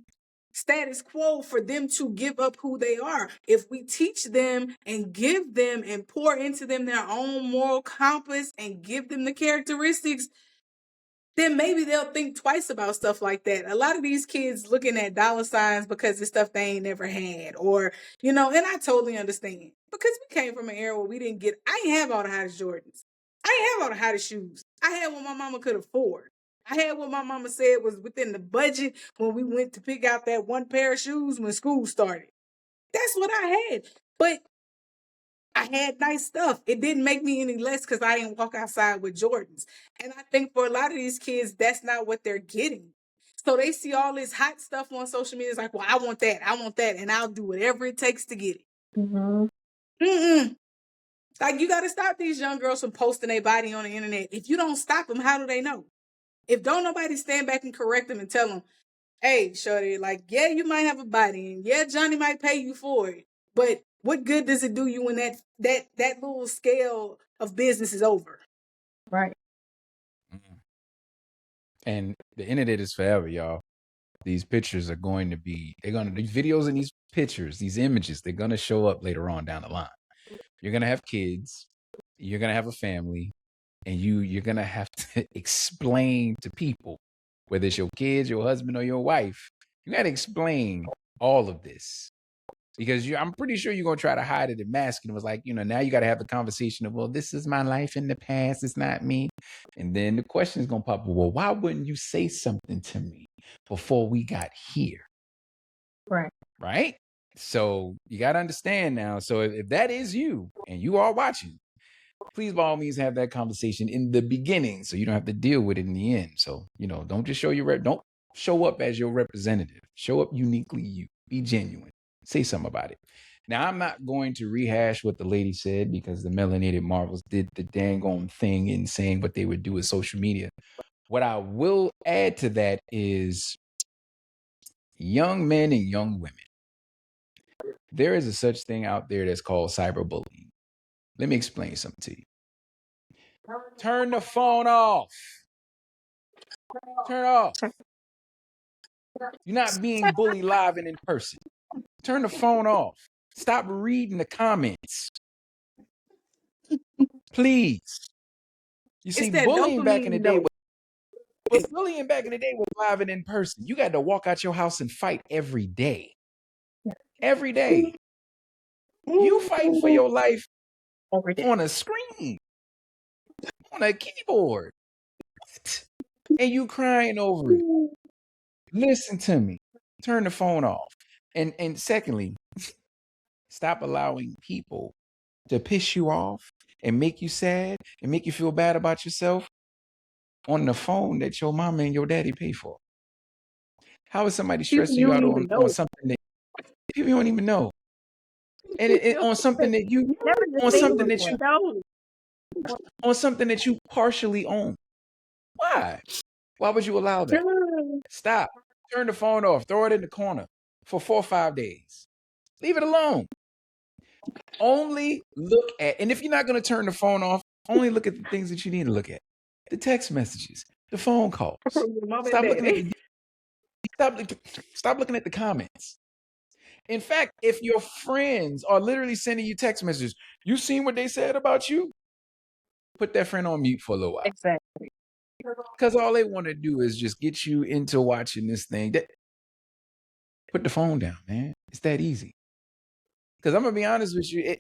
status quo for them to give up who they are. If we teach them and give them and pour into them their own moral compass and give them the characteristics, then maybe they'll think twice about stuff like that. A lot of these kids looking at dollar signs because it's stuff they ain't never had, or, and I totally understand because we came from an era where I ain't have all the hottest Jordans. I ain't have all the hottest shoes. I had what my mama could afford. I had what my mama said was within the budget when we went to pick out that one pair of shoes when school started. That's what I had. But I had nice stuff. It didn't make me any less because I didn't walk outside with Jordans. And I think for a lot of these kids, that's not what they're getting. So they see all this hot stuff on social media. It's like, well, I want that, and I'll do whatever it takes to get it. Mm-hmm. Like, you got to stop these young girls from posting their body on the internet. If you don't stop them, how do they know? If don't nobody stand back and correct them and tell them, hey, shorty, like, yeah, you might have a body, and yeah, Johnny might pay you for it, but what good does it do you when that little scale of business is over? Right. Mhm. And the internet is forever, y'all. These pictures are going to be, these videos and these pictures, these images, they're going to show up later on down the line. You're going to have kids, you're going to have a family, and you're going to have to explain to people, whether it's your kids, your husband, or your wife, you got to explain all of this. Because I'm pretty sure you're going to try to hide it and mask it. It was like, now you got to have the conversation of, well, this is my life in the past. It's not me. And then the question is going to pop up, well, why wouldn't you say something to me before we got here? Right. Right? So you got to understand now. So if that is you and you are watching, please by all means have that conversation in the beginning so you don't have to deal with it in the end. So, don't just don't show up as your representative. Show up uniquely you. Be genuine. Say something about it. Now, I'm not going to rehash what the lady said because the Melanated Marvels did the dang on thing in saying what they would do with social media. What I will add to that is young men and young women. There is a such thing out there that's called cyberbullying. Let me explain something to you. Turn the phone off. Turn it off. You're not being bullied live and in person. Turn the phone off. Stop reading the comments. Please. You see, It's that bullying back in the dopamine day dose. was live and in person. You got to walk out your house and fight every day. Every day. You fighting for your life Every day. on a screen, on a keyboard. What? And you crying over it. Listen to me. Turn the phone off. And secondly, stop allowing people to piss you off and make you sad and make you feel bad about yourself on the phone that your mama and your daddy pay for. How is somebody People stressing you you don't out even on know. something that people don't even know? And on something that you Never on seen something that before. you No. on something that you partially own. Why? Why would you allow that? Stop. Turn the phone off. Throw it in the corner for 4 or 5 days. Leave it alone. Only look at, and if you're not going to turn the phone off, only look at the things that you need to look at. The text messages, the phone calls. Mom and Stop looking at daddy. stop looking at the comments. In fact, if your friends are literally sending you text messages, you seen what they said about you? Put that friend on mute for a little while. Exactly. Because all they want to do is just get you into watching this thing. Put the phone down, man. It's that easy. Because I'm going to be honest with you,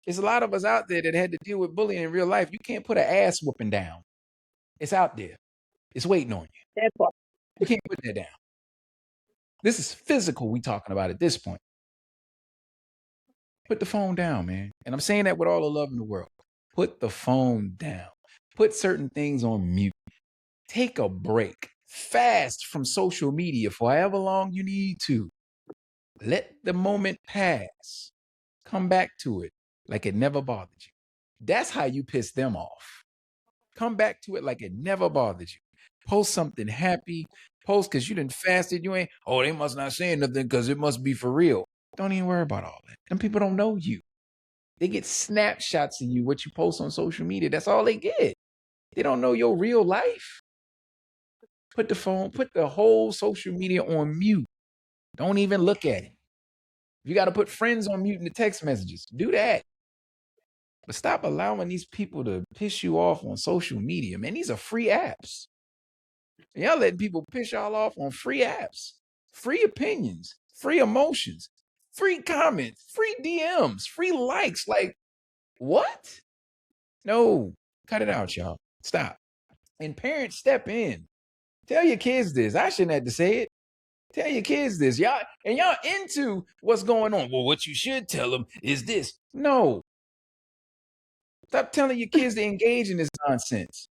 it's a lot of us out there that had to deal with bullying in real life. You can't put an ass whooping down. It's out there. It's waiting on you. That part. You can't put that down. This is physical we talking about at this point. Put the phone down, man. And I'm saying that with all the love in the world. Put the phone down. Put certain things on mute. Take a break. Fast from social media for however long you need to. Let the moment pass. Come back to it like it never bothered you. That's how you piss them off. Come back to it like it never bothered you. Post something happy. Post because you didn't fasted. You ain't, oh, they must not say nothing because it must be for real. Don't even worry about all that. Them people don't know you. They get snapshots of you, what you post on social media. That's all they get. They don't know your real life. Put the whole social media on mute. Don't even look at it. If you got to put friends on mute in the text messages, do that. But stop allowing these people to piss you off on social media, man. These are free apps. And y'all letting people piss y'all off on free apps, free opinions, free emotions, free comments, free DMs, free likes. Like, what? No, cut it out, y'all. Stop. And parents, step in. Tell your kids this. I shouldn't have to say it. Tell your kids this. Y'all into what's going on. Well, what you should tell them is this. No. Stop telling your kids to engage in this nonsense.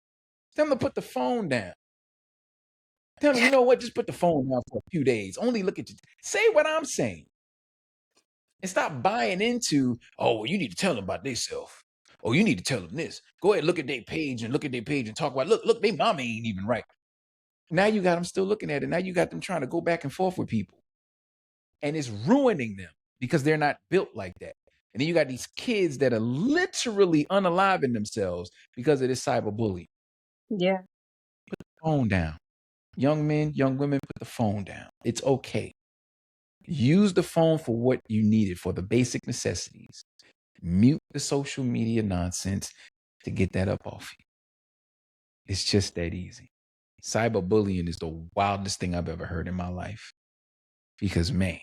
Tell them to put the phone down. Tell them, you know what? Just put the phone down for a few days. Only look at you. Say what I'm saying. And stop buying into, oh, well, you need to tell them about themselves. Oh, you need to tell them this. Go ahead, look at their page and talk about, look, their mama ain't even right. Now you got them still looking at it. Now you got them trying to go back and forth with people. And it's ruining them because they're not built like that. And then you got these kids that are literally unaliving themselves because of this cyberbullying. Yeah. Put the phone down. Young men, young women, put the phone down. It's okay. Use the phone for what you need it for, the basic necessities. Mute the social media nonsense to get that up off you. It's just that easy. Cyberbullying is the wildest thing I've ever heard in my life. Because, man,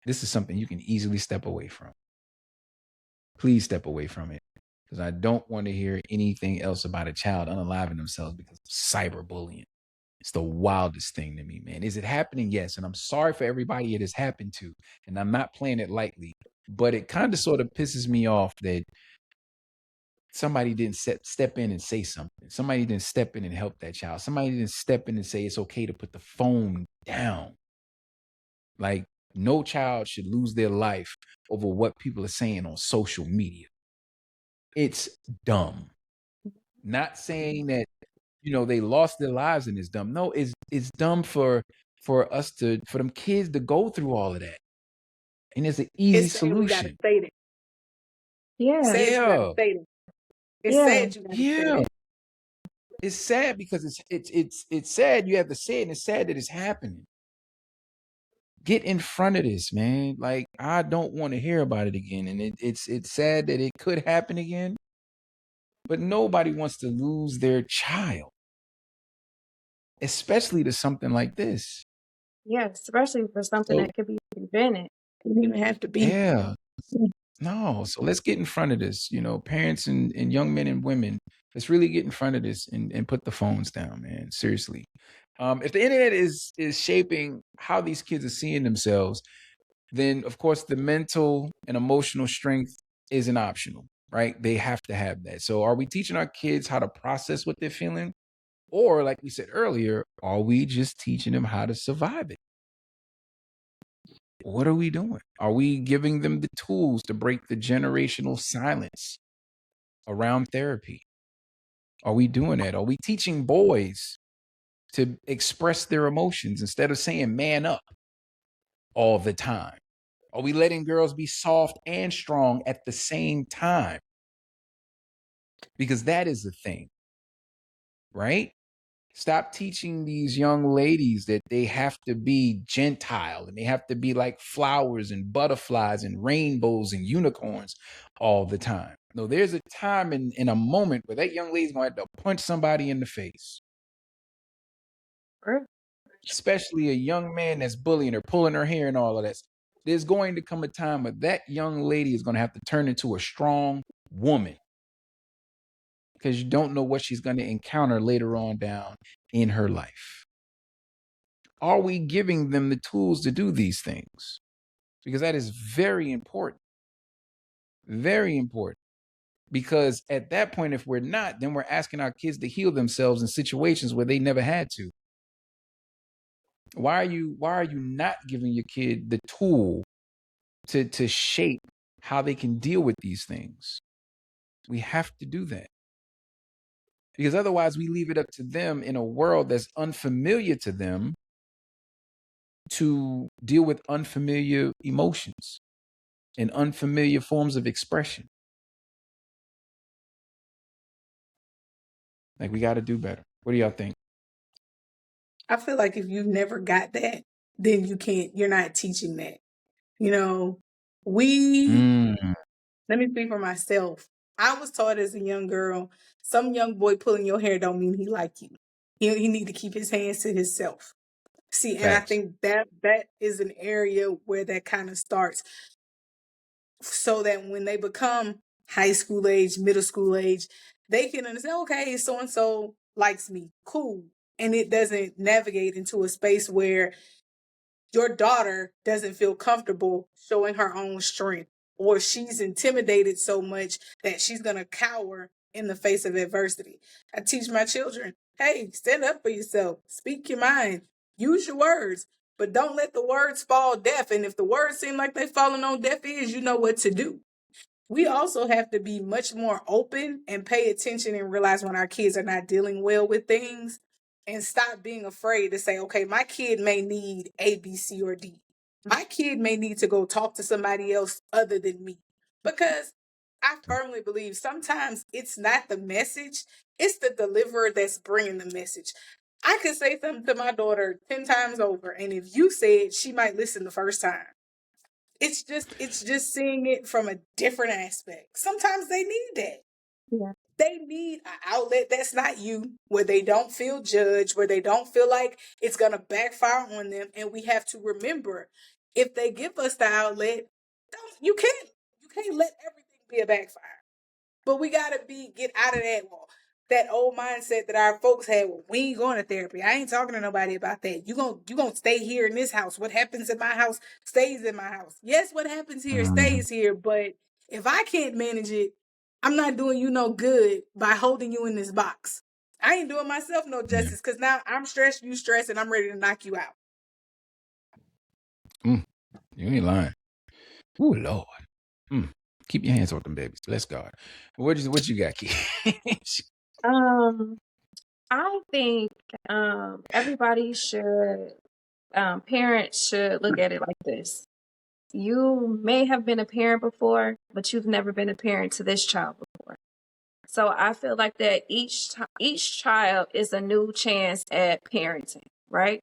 this is something you can easily step away from. Please step away from it. Because I don't want to hear anything else about a child unaliving themselves because of cyberbullying. It's the wildest thing to me, man. Is it happening? Yes. And I'm sorry for everybody it has happened to. And I'm not playing it lightly. But it kind of sort of pisses me off that somebody didn't step in and say something. Somebody didn't step in and help that child. Somebody didn't step in and say it's okay to put the phone down. Like, no child should lose their life over what people are saying on social media. It's dumb. Not saying that, they lost their lives and it's dumb. No, it's dumb for them kids to go through all of that. And it's an easy It's saying we gotta solution. state it. Yeah. Said you gotta Yeah. state it. It's Yeah. said you gotta state Yeah. it. It's sad because it's sad you have to say it, and it's sad that it's happening. Get in front of this, man. Like, I don't want to hear about it again. And it's sad that it could happen again. But nobody wants to lose their child, especially to something like this. Yeah, especially for something So, that could be prevented. You don't even have to be. yeah. No. So let's get in front of this, parents and young men and women. Let's really get in front of this and put the phones down, man. Seriously. If the internet is shaping how these kids are seeing themselves, then of course the mental and emotional strength isn't optional, right? They have to have that. So are we teaching our kids how to process what they're feeling? Or, like we said earlier, are we just teaching them how to survive it? What are we doing? Are we giving them the tools to break the generational silence around therapy? Are we doing that? Are we teaching boys to express their emotions instead of saying man up all the time? Are we letting girls be soft and strong at the same time? Because that is the thing, right? Stop teaching these young ladies that they have to be gentile and they have to be like flowers and butterflies and rainbows and unicorns all the time. No, there's a time in a moment where that young lady's going to have to punch somebody in the face. Sure. Especially a young man that's bullying her, pulling her hair and all of that. There's going to come a time where that young lady is going to have to turn into a strong woman because you don't know what she's going to encounter later on down in her life. Are we giving them the tools to do these things? Because that is very important. Very important. Because at that point, if we're not, then we're asking our kids to heal themselves in situations where they never had to. Why are you not giving your kid the tool to shape how they can deal with these things? We have to do that. Because otherwise we leave it up to them in a world that's unfamiliar to them to deal with unfamiliar emotions and unfamiliar forms of expression. Like, we got to do better. What do y'all think? I feel like if you've never got that, then you're not teaching that. Let me speak for myself. I was taught as a young girl, some young boy pulling your hair don't mean he like you. He need to keep his hands to himself. See, and I Facts. think that is an area where that kind of starts. So that when they become high school age, middle school age, they can understand, okay, so and so likes me. Cool. And it doesn't navigate into a space where your daughter doesn't feel comfortable showing her own strength, or she's intimidated so much that she's going to cower in the face of adversity. I teach my children, hey, stand up for yourself, speak your mind, use your words, but don't let the words fall deaf. And if the words seem like they're falling on deaf ears, you know what to do. We also have to be much more open and pay attention and realize when our kids are not dealing well with things and stop being afraid to say, okay, my kid may need A, B, C, or D. My kid may need to go talk to somebody else other than me. Because I firmly believe sometimes it's not the message, it's the deliverer that's bringing the message. I could say something to my daughter 10 times over, and if you say it, she might listen the first time. It's just seeing it from a different aspect. Sometimes they need that. Yeah. They need an outlet that's not you, where they don't feel judged, where they don't feel like it's gonna backfire on them. And we have to remember, if they give us the outlet, you can't let everything be a backfire. But we gotta get out of that old mindset that our folks had. Well, we ain't going to therapy. I ain't talking to nobody about that. You gonna stay here in this house. What happens in my house stays in my house. Yes, what happens here Mm, stays here. But if I can't manage it, I'm not doing you no good by holding you in this box. I ain't doing myself no yeah. justice because now I'm stressed, you stressed, and I'm ready to knock you out. You ain't lying. Ooh, Lord. Mm. Keep your hands off them babies. Bless God. What you got, Keith? Um, I think everybody should, parents should look at it like this. You may have been a parent before, but you've never been a parent to this child before. So I feel like that each child is a new chance at parenting, right?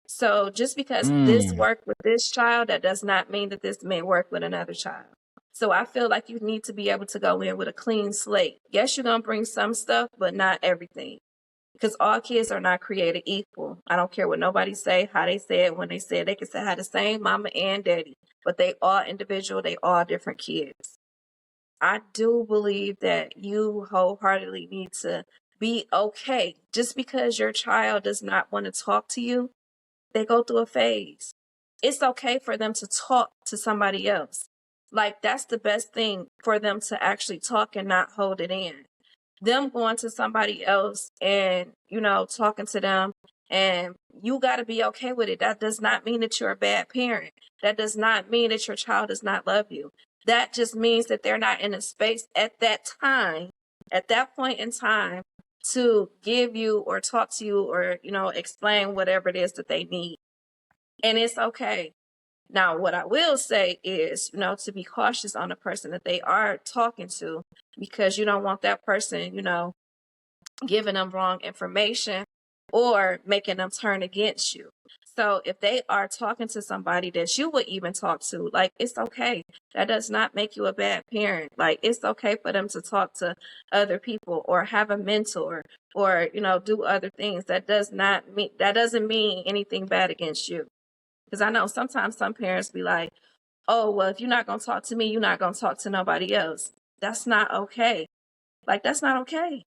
So just because this Mm, worked with this child, that does not mean that this may work with another child. So I feel like you need to be able to go in with a clean slate. Yes, you're gonna bring some stuff, but not everything. Because all kids are not created equal. I don't care what nobody say, how they say it, when they say it. They can say have the same mama and daddy, but they all individual, they all different kids. I do believe that you wholeheartedly need to be okay. Just because your child does not want to talk to you, they go through a phase. It's okay for them to talk to somebody else. Like, that's the best thing, for them to actually talk and not hold it in. Them going to somebody else and, talking to them, and you got to be okay with it. That does not mean that you're a bad parent. That does not mean that your child does not love you. That just means that they're not in a space at that time, at that point in time, to give you or talk to you or, explain whatever it is that they need. And it's okay. Now, what I will say is, to be cautious on the person that they are talking to, because you don't want that person, giving them wrong information or making them turn against you. So if they are talking to somebody that you would even talk to, like, it's okay. That does not make you a bad parent. Like, it's okay for them to talk to other people or have a mentor or, do other things. That doesn't mean anything bad against you. Because I know sometimes some parents be like, oh, well, if you're not going to talk to me, you're not going to talk to nobody else. That's not okay. Like, that's not okay.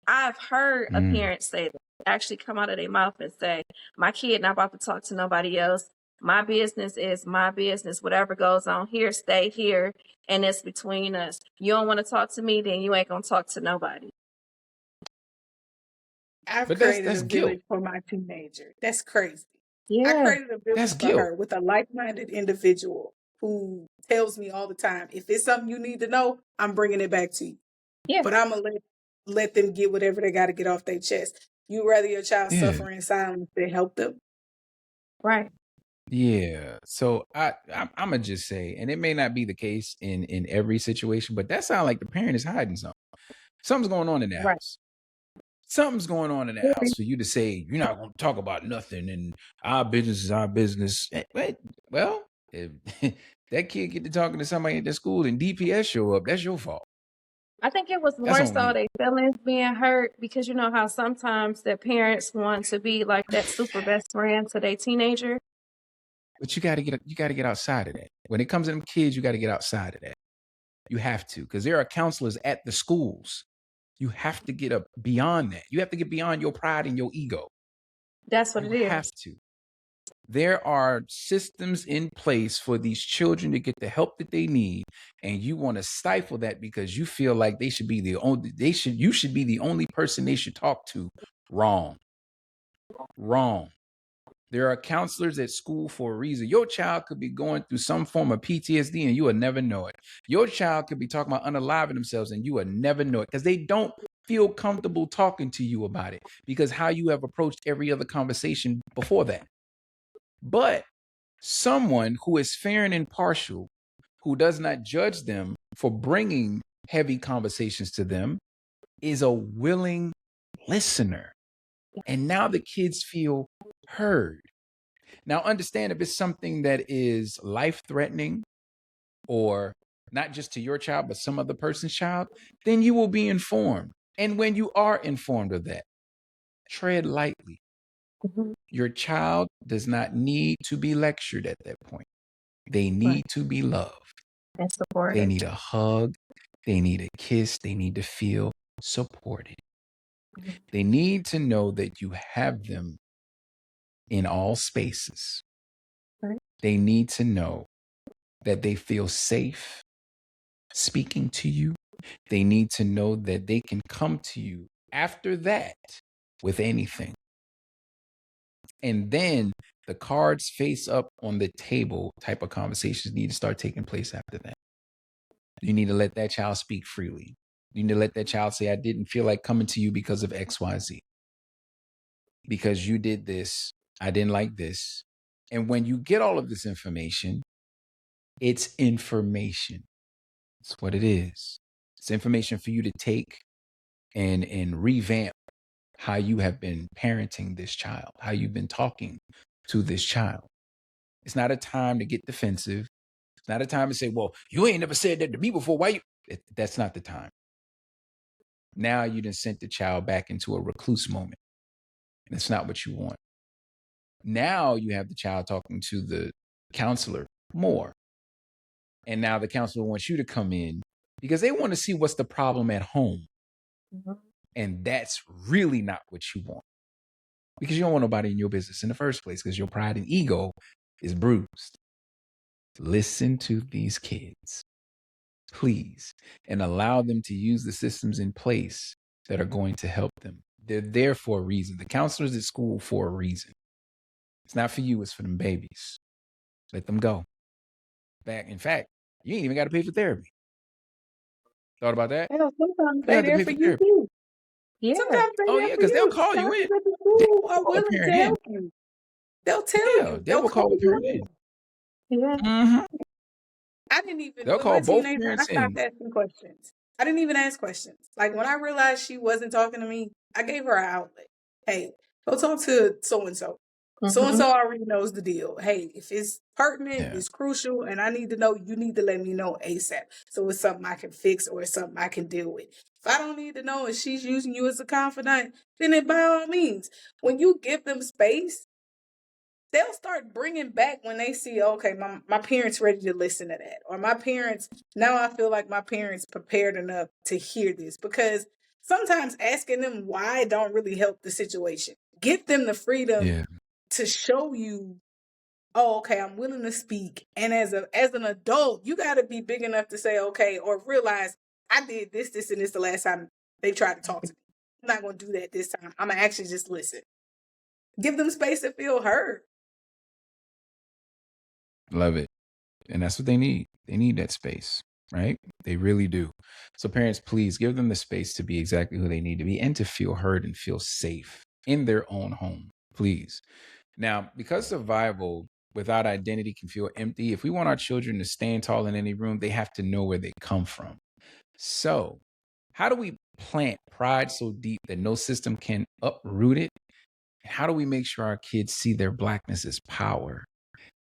I've heard a mm. parent say that, actually come out of their mouth and say, my kid not about to talk to nobody else. My business is my business. Whatever goes on here, stay here. And it's between us. You don't want to talk to me, then you ain't going to talk to nobody. I've But that's created that's a guilt. village for my teenager. That's crazy. I Yeah. created a village That's for guilt. her with a like-minded individual who tells me all the time, if it's something you need to know, I'm bringing it back to you. Yeah. But I'm gonna let them get whatever they got to get off their chest. You rather your child Yeah. suffer in silence than help them. Right. Yeah. So I'm gonna just say, and it may not be the case in every situation, but that sounds like the parent is hiding something. Something's going on in the Right. house. Something's going on in the house for you to say you're not going to talk about nothing and our business is our business. Wait, well, if that kid get to talking to somebody at the school and DPS show up, that's your fault. I think it was That's more on so you. their feelings being hurt, because you know how sometimes their parents want to be like that super best friend to their teenager. But you got to get outside of that. When it comes to them kids, you got to get outside of that. You have to, because there are counselors at the schools. You have to get up beyond that. You have to get beyond your pride and your ego. That's what You it have is. to. There are systems in place for these children to get the help that they need, and you want to stifle that because you feel like you should be the only person they should talk to. Wrong. There are counselors at school for a reason. Your child could be going through some form of PTSD and you will never know it. Your child could be talking about unaliving themselves and you will never know it, because they don't feel comfortable talking to you about it because how you have approached every other conversation before that. But someone who is fair and impartial, who does not judge them for bringing heavy conversations to them, is a willing listener. And now the kids feel heard. Now, understand if it's something that is life threatening or not just to your child, but some other person's child, then you will be informed. And when you are informed of that, tread lightly. Mhm. Your child does not need to be lectured at that point. They need to be loved. And They supported. need a hug. They need a kiss. They need to feel supported. Mhm. They need to know that you have them in all spaces. Right. They need to know that they feel safe speaking to you. They need to know that they can come to you after that with anything. And then the cards face up on the table type of conversations need to start taking place after that. You need to let that child speak freely. You need to let that child say, I didn't feel like coming to you because of XYZ. Because you did this, I didn't like this. And when you get all of this information, it's information. It's what it is. It's information for you to take and revamp how you have been parenting this child, how you've been talking to this child. It's not a time to get defensive. It's not a time to say, well, you ain't never said that to me before. Why you? That's not the time. Now you done sent the child back into a recluse moment. And it's not what you want. Now you have the child talking to the counselor more. And now the counselor wants you to come in because they want to see what's the problem at home. Mhm. And that's really not what you want. Because you don't want nobody in your business in the first place because your pride and ego is bruised. Listen to these kids, please, and allow them to use the systems in place that are going to help them. They're there for a reason. The counselor's at school for a reason. It's not for you, it's for them babies. Let them go. In fact, you ain't even got to pay for therapy. Thought about that? Hell, sometimes You don't they have to there pay for for you therapy. too. Yeah. Sometimes they Oh there yeah, for because they'll you. call you in. Counselors at the They school will are call a willing to parent in. help you. They'll tell Yeah, you. they They'll will call call a you parent in. in. Yeah. Mm-hmm. I didn't even, They'll with my call both teenager, I parents stopped in. asking questions. I didn't even ask questions. Like when I realized she wasn't talking to me, I gave her an outlet. Hey, go talk to so and so. So and Mhm. so already knows the deal. Hey, if it's pertinent, Yeah. it's crucial, and I need to know, you need to let me know ASAP. So it's something I can fix or it's something I can deal with. If I don't need to know and she's using you as a confidant, then it by all means. When you give them space, they'll start bringing back when they see, okay, my parents ready to listen to that. Or my parents, now I feel like my parents prepared enough to hear this. Because sometimes asking them why don't really help the situation. Get them the freedom Yeah. to show you, oh, okay, I'm willing to speak. And as an adult, you gotta be big enough to say, okay, or realize I did this, and this the last time they tried to talk to me. I'm not gonna do that this time. I'm gonna actually just listen. Give them space to feel heard. Love it. And that's what they need. They need that space, right? They really do. So parents, please give them the space to be exactly who they need to be and to feel heard and feel safe in their own home, please. Now, because survival without identity can feel empty, if we want our children to stand tall in any room, they have to know where they come from. So, how do we plant pride so deep that no system can uproot it? And how do we make sure our kids see their blackness as power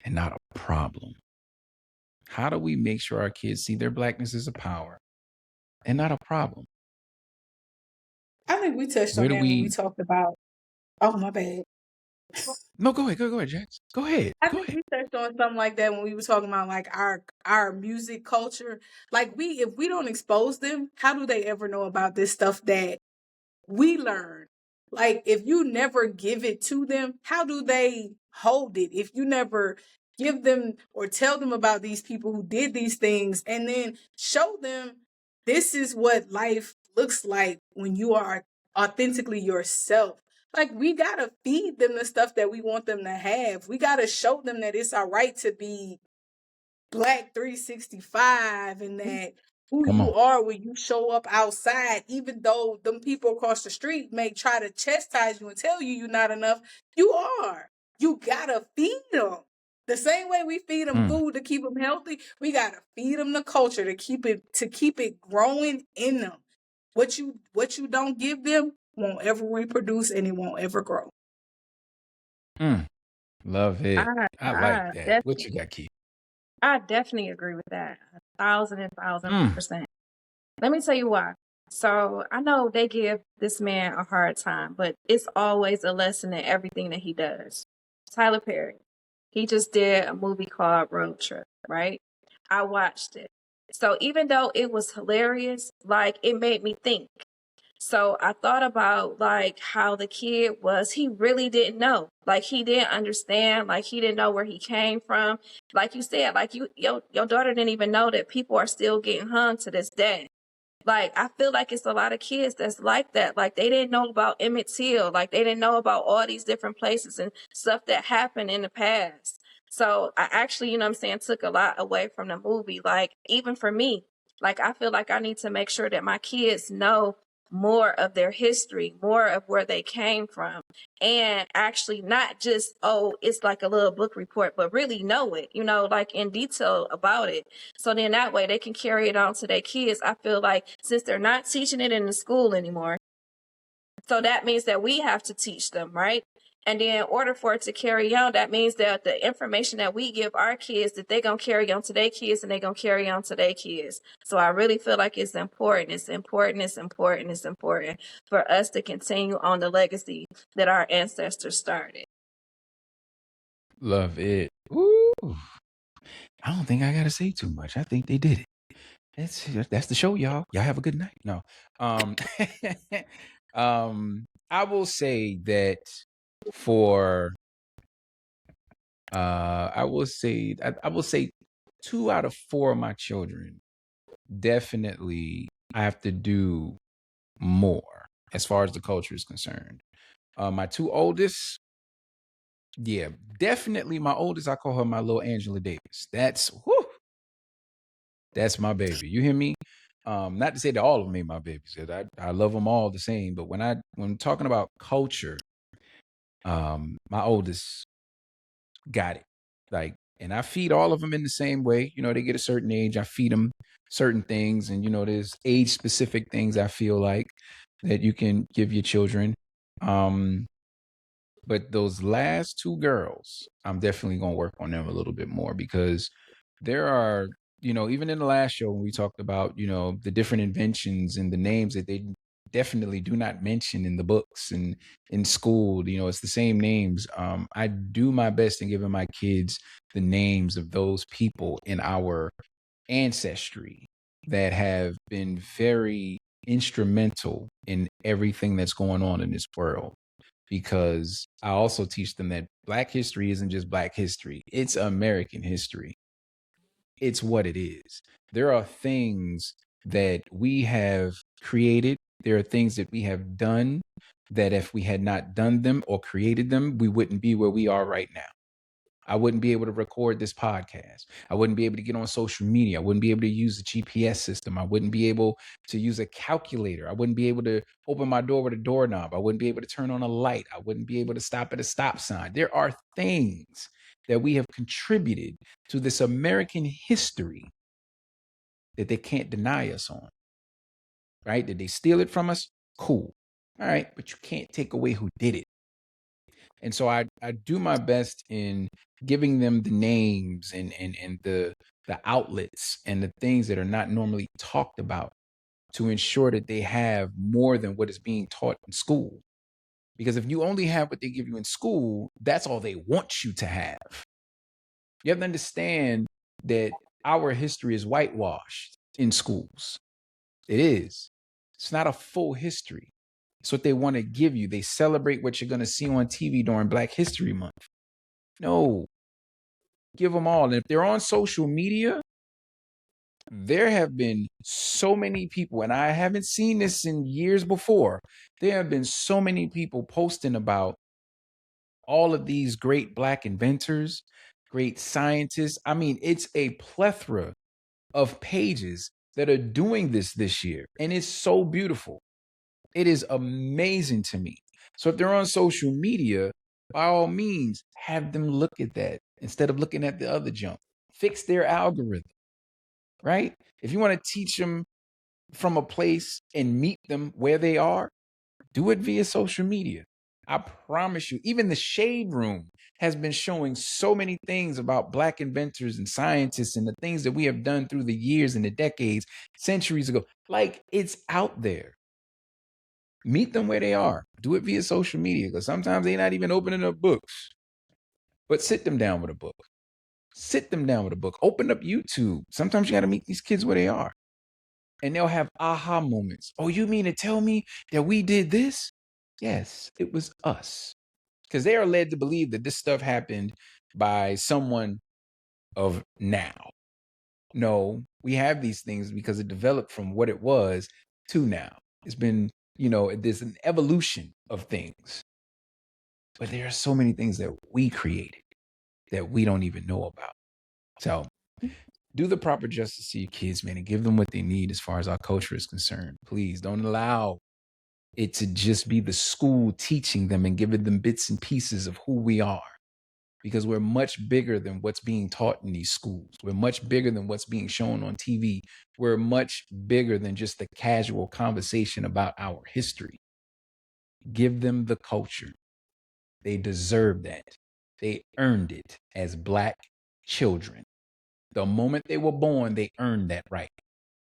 and not a problem? How do we make sure our kids see their blackness as a power and not a problem? I think we touched Where on do that when we we? talked about, oh, my bad. No, go ahead, Jax. Go ahead, I go think ahead. we touched on something like that when we were talking about like our music culture. Like if we don't expose them, how do they ever know about this stuff that we learn? Like if you never give it to them, how do they hold it? If you never give them or tell them about these people who did these things and then show them this is what life looks like when you are authentically yourself. Like we gotta feed them the stuff that we want them to have. We gotta show them that it's all right to be Black 365 and that who Come you on. are when you show up outside, even though them people across the street may try to chastise you and tell you you're not enough. You are. You gotta feed them. The same way we feed them Mm, food to keep them healthy, we gotta feed them the culture to keep it growing in them. What you don't give them won't ever reproduce and it won't ever grow. mm. Love it. I I like I that. What you definitely got, Keith? I definitely agree with that. 1,000 Mm, percent. Let me tell you why. So I know they give this man a hard time, but it's always a lesson in everything that he does. Tyler Perry. He just did a movie called Road Trip, right? I watched it. So even though it was hilarious, like it made me think. So I thought about like how the kid was, he really didn't know. Like he didn't understand, like he didn't know where he came from. Like you said, like your daughter didn't even know that people are still getting hung to this day. Like, I feel like it's a lot of kids that's like that. Like, they didn't know about Emmett Till. Like, they didn't know about all these different places and stuff that happened in the past. So, I actually, you know what I'm saying, took a lot away from the movie. Like, even for me, like, I feel like I need to make sure that my kids know more of their history, more of where they came from, and actually not just, oh, it's like a little book report, but really know it, you know, like in detail about it. So then that way they can carry it on to their kids. I feel like since they're not teaching it in the school anymore, so that means that we have to teach them, right? And then in order for it to carry on, that means that the information that we give our kids, that they're going to carry on to their kids and they're going to carry on to their kids. So I really feel like it's important. It's important. It's important. It's important for us to continue on the legacy that our ancestors started. love it. Ooh. I don't think I gotta say too much. I think they did it. That's the show, y'all. Y'all have a good night. No. Um I will say that for I will say 2 out of 4 of my children definitely I have to do more as far as the culture is concerned. My 2 oldest, yeah, definitely my oldest, I call her my little Angela Davis. That's my baby. You hear me? Not to say that all of them ain't my babies. 'Cause I love them all the same. But when talking about culture, my oldest got it. Like, and I feed all of them in the same way. You know, they get a certain age, I feed them certain things, and there's age specific things I feel like that you can give your children. Um, but those last 2 girls, I'm definitely gonna work on them a little bit more because there are, even in the last show when we talked about, the different inventions and the names that they definitely do not mention in the books and in school, it's the same names. I do my best in giving my kids the names of those people in our ancestry that have been very instrumental in everything that's going on in this world, because I also teach them that Black history isn't just Black history, it's American history. It's what it is. There are things that we have created, there are things that we have done that if we had not done them or created them, we wouldn't be where we are right now. I wouldn't be able to record this podcast. I wouldn't be able to get on social media. I wouldn't be able to use the GPS system. I wouldn't be able to use a calculator. I wouldn't be able to open my door with a doorknob. I wouldn't be able to turn on a light. I wouldn't be able to stop at a stop sign. There are things that we have contributed to this American history that they can't deny us on, right? Did they steal it from us? Cool. All right, but you can't take away who did it. And so I do my best in giving them the names and the outlets and the things that are not normally talked about to ensure that they have more than what is being taught in school. Because if you only have what they give you in school, that's all they want you to have. You have to understand that our history is whitewashed in schools. It is. It's not a full history. It's what they want to give you. They celebrate what you're going to see on TV during Black History Month. No, give them all. And if they're on social media, there have been so many people, and I haven't seen this in years before. There have been so many people posting about all of these great Black inventors, great scientists. I mean, it's a plethora of pages that are doing this year. And it's so beautiful. It is amazing to me. So if they're on social media, by all means, have them look at that instead of looking at the other junk. Fix their algorithm, right? If you want to teach them from a place and meet them where they are, do it via social media. I promise you, even the Shade Room has been showing so many things about Black inventors and scientists and the things that we have done through the years and the decades, centuries ago. Like, it's out there. Meet them where they are. Do it via social media, because sometimes they're not even opening up books. But sit them down with a book. Sit them down with a book. Open up YouTube. Sometimes you got to meet these kids where they are. And they'll have aha moments. Oh, you mean to tell me that we did this? Yes, it was us. Because they are led to believe that this stuff happened by someone of now. No, we have these things because it developed from what it was to now. It's been, there's an evolution of things. But there are so many things that we created that we don't even know about. So do the proper justice to your kids, man, and give them what they need as far as our culture is concerned. Please don't allow it to just be the school teaching them and giving them bits and pieces of who we are. Because we're much bigger than what's being taught in these schools. We're much bigger than what's being shown on TV. We're much bigger than just the casual conversation about our history. Give them the culture. They deserve that. They earned it as Black children. The moment they were born, they earned that right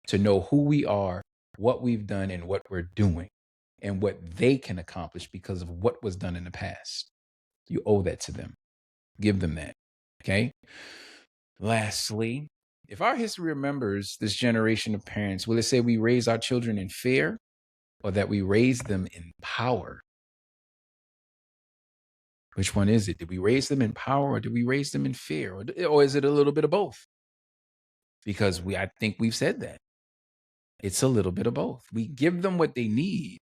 to know who we are, what we've done, and what we're doing, and what they can accomplish because of what was done in the past. You owe that to them. Give them that. Okay? Lastly, if our history remembers this generation of parents, will it say we raise our children in fear or that we raise them in power? Which one is it? Did we raise them in power or did we raise them in fear? Or is it a little bit of both? Because I think we've said that. It's a little bit of both. We give them what they need,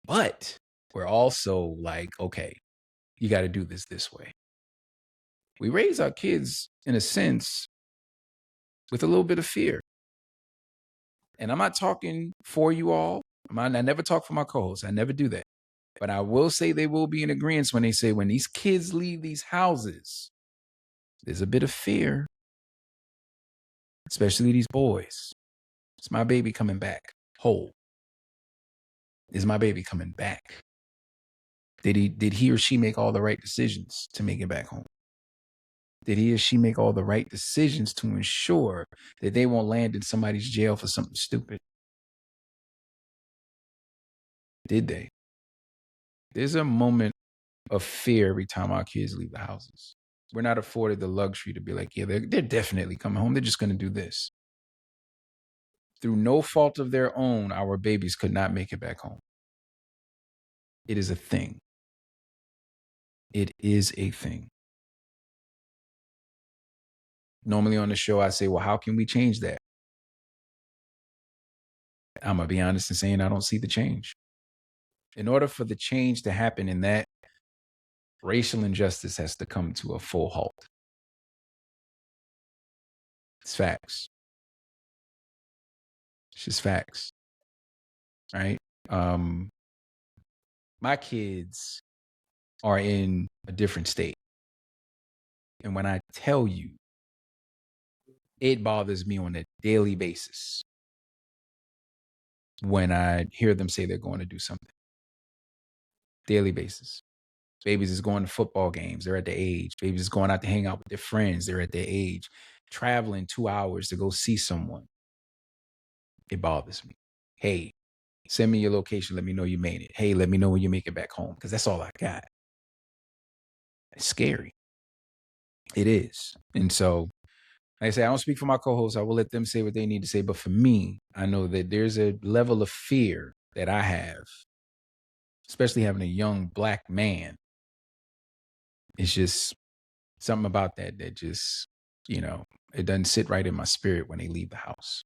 but we're also like, okay, you got to do this way. We raise our kids, in a sense, with a little bit of fear. And I'm not talking for you all. I never talk for my co-hosts. I never do that. But I will say they will be in agreement when they say when these kids leave these houses, there's a bit of fear, especially these boys. Is my baby coming back whole? Is my baby coming back? Did he or she make all the right decisions to make it back home? Did he or she make all the right decisions to ensure that they won't land in somebody's jail for something stupid? Did they? There's a moment of fear every time our kids leave the houses. We're not afforded the luxury to be like, yeah, they're definitely coming home. They're just going to do this. Through no fault of their own, our babies could not make it back home. It is a thing. It is a thing. Normally on the show, I say, well, how can we change that? I'm going to be honest in saying I don't see the change. In order for the change to happen in that, racial injustice has to come to a full halt. It's facts. It's just facts. Right? My kids are in a different state. And when I tell you, it bothers me on a daily basis when I hear them say they're going to do something. Daily basis. Babies is going to football games. They're at the age. Babies is going out to hang out with their friends. They're at their age. Traveling 2 hours to go see someone. It bothers me. Hey, send me your location. Let me know you made it. Hey, let me know when you make it back home. Because that's all I got. It's scary. It is. And so, like I say, I don't speak for my co-hosts. I will let them say what they need to say. But for me, I know that there's a level of fear that I have, especially having a young Black man. It's just something about that just, it doesn't sit right in my spirit when they leave the house.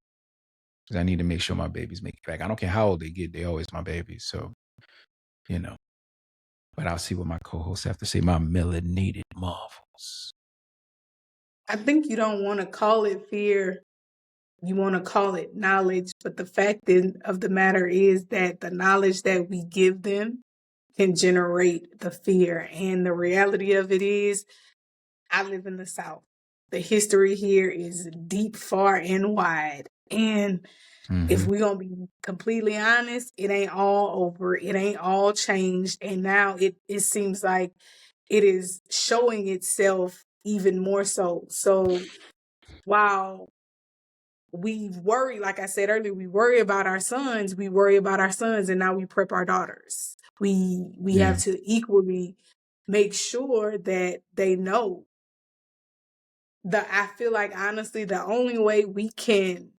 Because I need to make sure my babies make it back. I don't care how old they get. They're always my babies. So, But I'll see what my co-hosts have to say. My melanated marvels. I think you don't want to call it fear you want to call it knowledge, but the fact of the matter is that the knowledge that we give them can generate the fear. And the reality of it is, I live in the South. The history here is deep, far, and wide. And if we're going to be completely honest, it ain't all over. It ain't all changed. And now it seems like it is showing itself even more so. So while we worry, like I said earlier, we worry about our sons, and now we prep our daughters. We have to equally make sure that they know. I feel like, honestly, the only way we can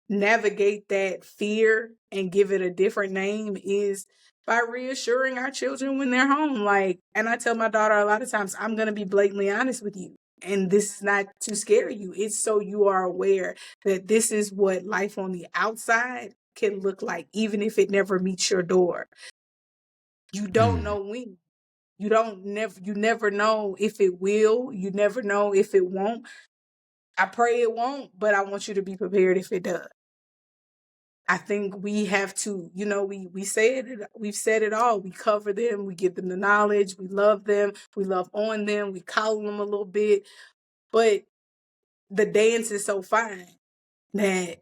navigate that fear and give it a different name is by reassuring our children when they're home. Like, and I tell my daughter a lot of times, I'm going to be blatantly honest with you. And this is not to scare you. It's so you are aware that this is what life on the outside can look like, even if it never meets your door. You don't know when. You never know if it will. You never know if it won't. I pray it won't, but I want you to be prepared if it does. I think we have to, we say it, we've said it all. We cover them, we give them the knowledge, we love them, we love on them, we coddle them a little bit. But the dance is so fine that,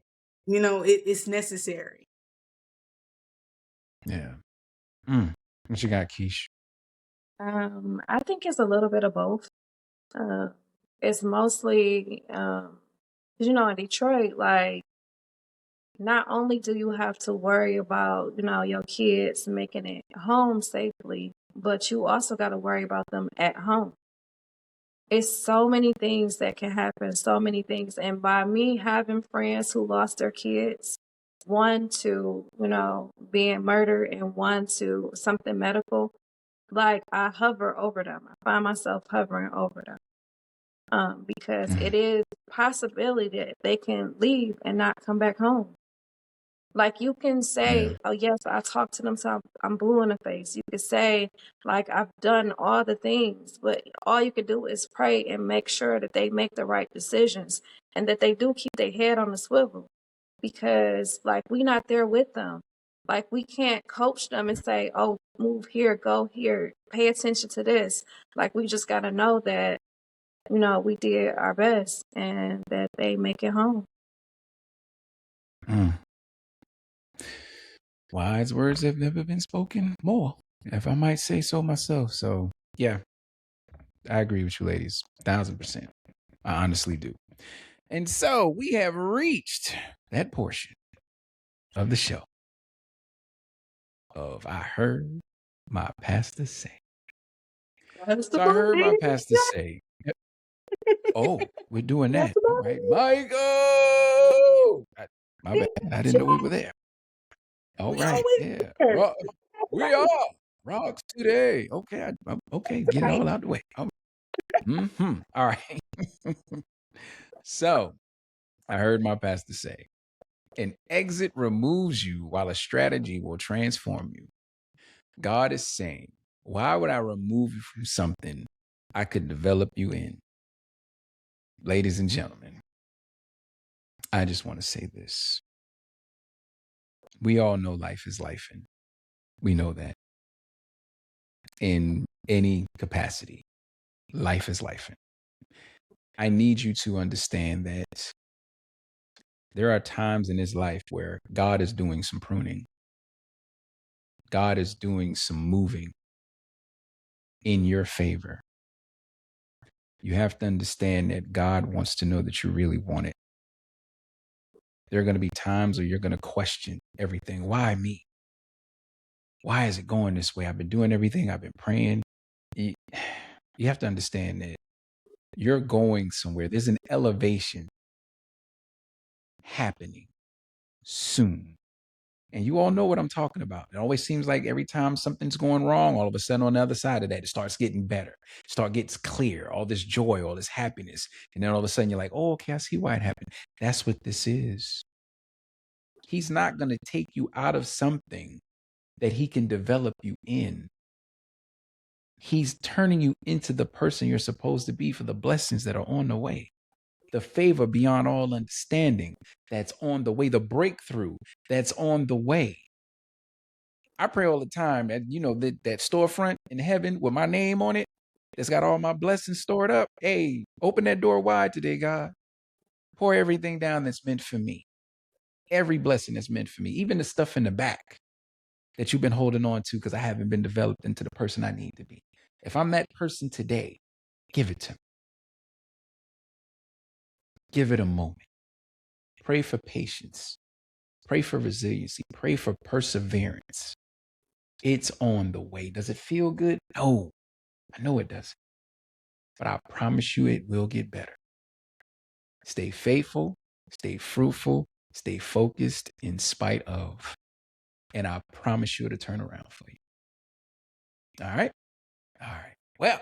it's necessary. Yeah. What you got, Kish? I think it's a little bit of both. It's mostly, in Detroit, like, not only do you have to worry about, your kids making it home safely, but you also got to worry about them at home. It's so many things that can happen, so many things. And by me having friends who lost their kids, one to, being murdered and one to something medical, like, I hover over them. I find myself hovering over them. Because it is a possibility that they can leave and not come back home. Like, you can say, oh, yes, I talked to them, so I'm blue in the face. You could say, like, I've done all the things, but all you can do is pray and make sure that they make the right decisions and that they do keep their head on the swivel. Because, like, we're not there with them. Like, we can't coach them and say, oh, move here, go here, pay attention to this. Like, we just got to know that, we did our best and that they make it home. Wise words have never been spoken more, if I might say so myself. So, yeah, I agree with you, ladies. 1,000%. I honestly do. And so we have reached that portion of the show of I heard my pastor say. So I heard my pastor say, oh, we're doing that. All right, Michael. My bad. I didn't know we were there. All right. Yeah. Well, we are. Rocks today. Okay. Okay. Get it all out the way. All right. So I heard my pastor say, an exit removes you while a strategy will transform you. God is saying, why would I remove you from something I could develop you in? Ladies and gentlemen, I just want to say this. We all know life is life, and we know that in any capacity, life is life. I need you to understand that there are times in this life where God is doing some pruning. God is doing some moving in your favor. You have to understand that God wants to know that you really want it. There are going to be times where you're going to question everything. Why me? Why is it going this way? I've been doing everything. I've been praying. You have to understand that you're going somewhere. There's an elevation happening soon. And you all know what I'm talking about. It always seems like every time something's going wrong, all of a sudden on the other side of that, it starts getting better. Gets clear, all this joy, all this happiness. And then all of a sudden you're like, oh, okay, I see why it happened. That's what this is. He's not going to take you out of something that he can develop you in. He's turning you into the person you're supposed to be for the blessings that are on the way. the favor beyond all understanding that's on the way, the breakthrough that's on the way. I pray all the time that, that storefront in heaven with my name on it, that's got all my blessings stored up. Hey, open that door wide today, God. Pour everything down that's meant for me. Every blessing that's meant for me, even the stuff in the back that you've been holding on to because I haven't been developed into the person I need to be. If I'm that person today, give it to me. Give it a moment. Pray for patience. Pray for resiliency. Pray for perseverance. It's on the way. Does it feel good? No, I know it doesn't. But I promise you it will get better. Stay faithful, stay fruitful, stay focused in spite of. And I promise you it'll turn around for you. All right? All right. Well,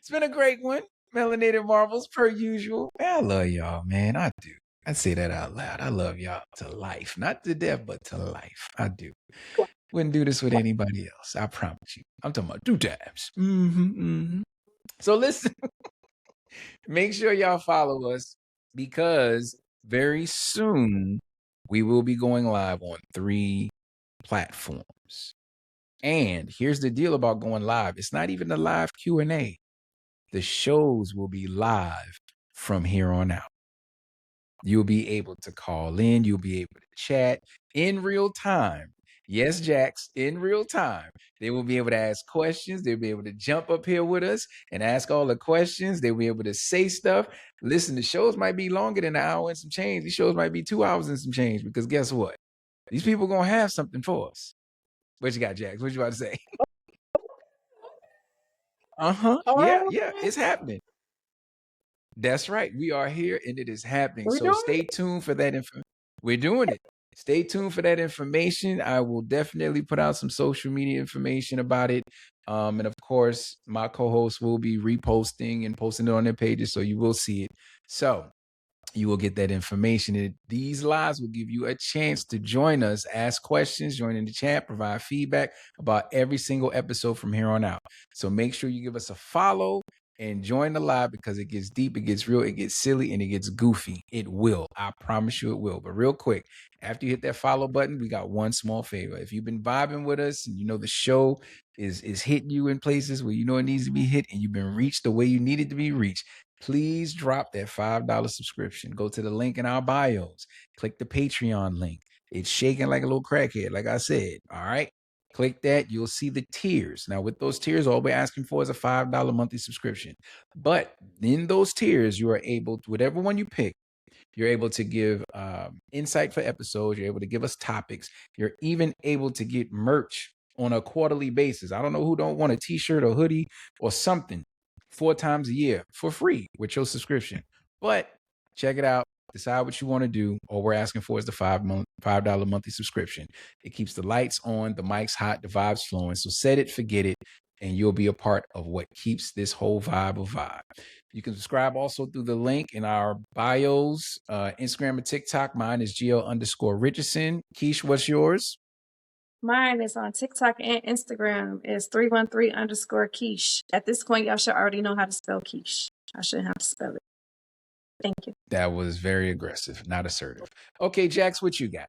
it's been a great one. Melanated Marvels, per usual. Man, I love y'all, man. I do. I say that out loud. I love y'all to life. Not to death, but to life. I do. Wouldn't do this with anybody else. I promise you. I'm talking about 2 times. So listen, make sure y'all follow us because very soon we will be going live on 3 platforms. And here's the deal about going live. It's not even a live Q&A. The shows will be live from here on out. You'll be able to call in. You'll be able to chat in real time. Yes, Jax, in real time. They will be able to ask questions. They'll be able to jump up here with us and ask all the questions. They'll be able to say stuff. Listen, the shows might be longer than an hour and some change. These shows might be 2 hours and some change because guess what? These people going to have something for us. What you got, Jax? What you about to say? Yeah, it's happening. That's right. We are here and it is happening. So stay tuned for that information. We're doing it. Stay tuned for that information. I will definitely put out some social media information about it. And of course, my co-hosts will be reposting and posting it on their pages, so you will see it. So you will get that information. And these lives will give you a chance to join us, ask questions, join in the chat, provide feedback about every single episode from here on out. So make sure you give us a follow and join the live because it gets deep, it gets real, it gets silly, and it gets goofy. It will. I promise you it will. But real quick, after you hit that follow button, we got one small favor. If you've been vibing with us and you know the show is hitting you in places where you know it needs to be hit and you've been reached the way you needed to be reached, please drop that $5 subscription. Go to the link in our bios. Click the Patreon link. It's shaking like a little crackhead, like I said. All right. Click that. You'll see the tiers. Now, with those tiers, all we're asking for is a $5 monthly subscription. But in those tiers, you are able to, whatever one you pick, you're able to give insight for episodes. You're able to give us topics. You're even able to get merch on a quarterly basis. I don't know who don't want a t-shirt or hoodie or something 4 times a year for free with your subscription. But check it out. Decide what you want to do. All we're asking for is the $5 monthly subscription. It keeps the lights on, the mics hot, the vibes flowing. So set it, forget it, and you'll be a part of what keeps this whole vibe a vibe. You can subscribe also through the link in our bios, Instagram and TikTok. Mine is GL_Richardson. Kish, what's yours? Mine is on TikTok and Instagram. It's 313_Kish. At this point, y'all should already know how to spell Kish. I shouldn't have to spell it. Thank you. That was very aggressive, not assertive. Okay, Jax, what you got?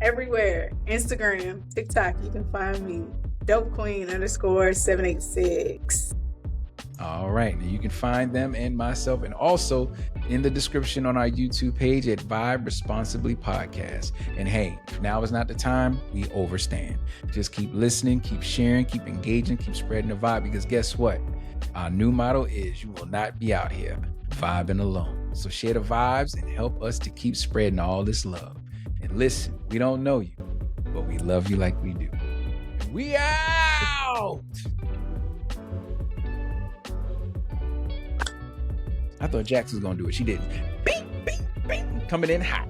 Everywhere. Instagram, TikTok, you can find me. DopeQueen_786. All right. Now you can find them and myself and also in the description on our YouTube page at Vibe Responsibly Podcast. And hey, if now is not the time, we overstand. Just keep listening, keep sharing, keep engaging, keep spreading the vibe because guess what? Our new motto is you will not be out here vibing alone. So share the vibes and help us to keep spreading all this love. And listen, we don't know you, but we love you like we do. We out! I thought Jax was going to do it. She didn't. Bing, bing, bing. Coming in hot.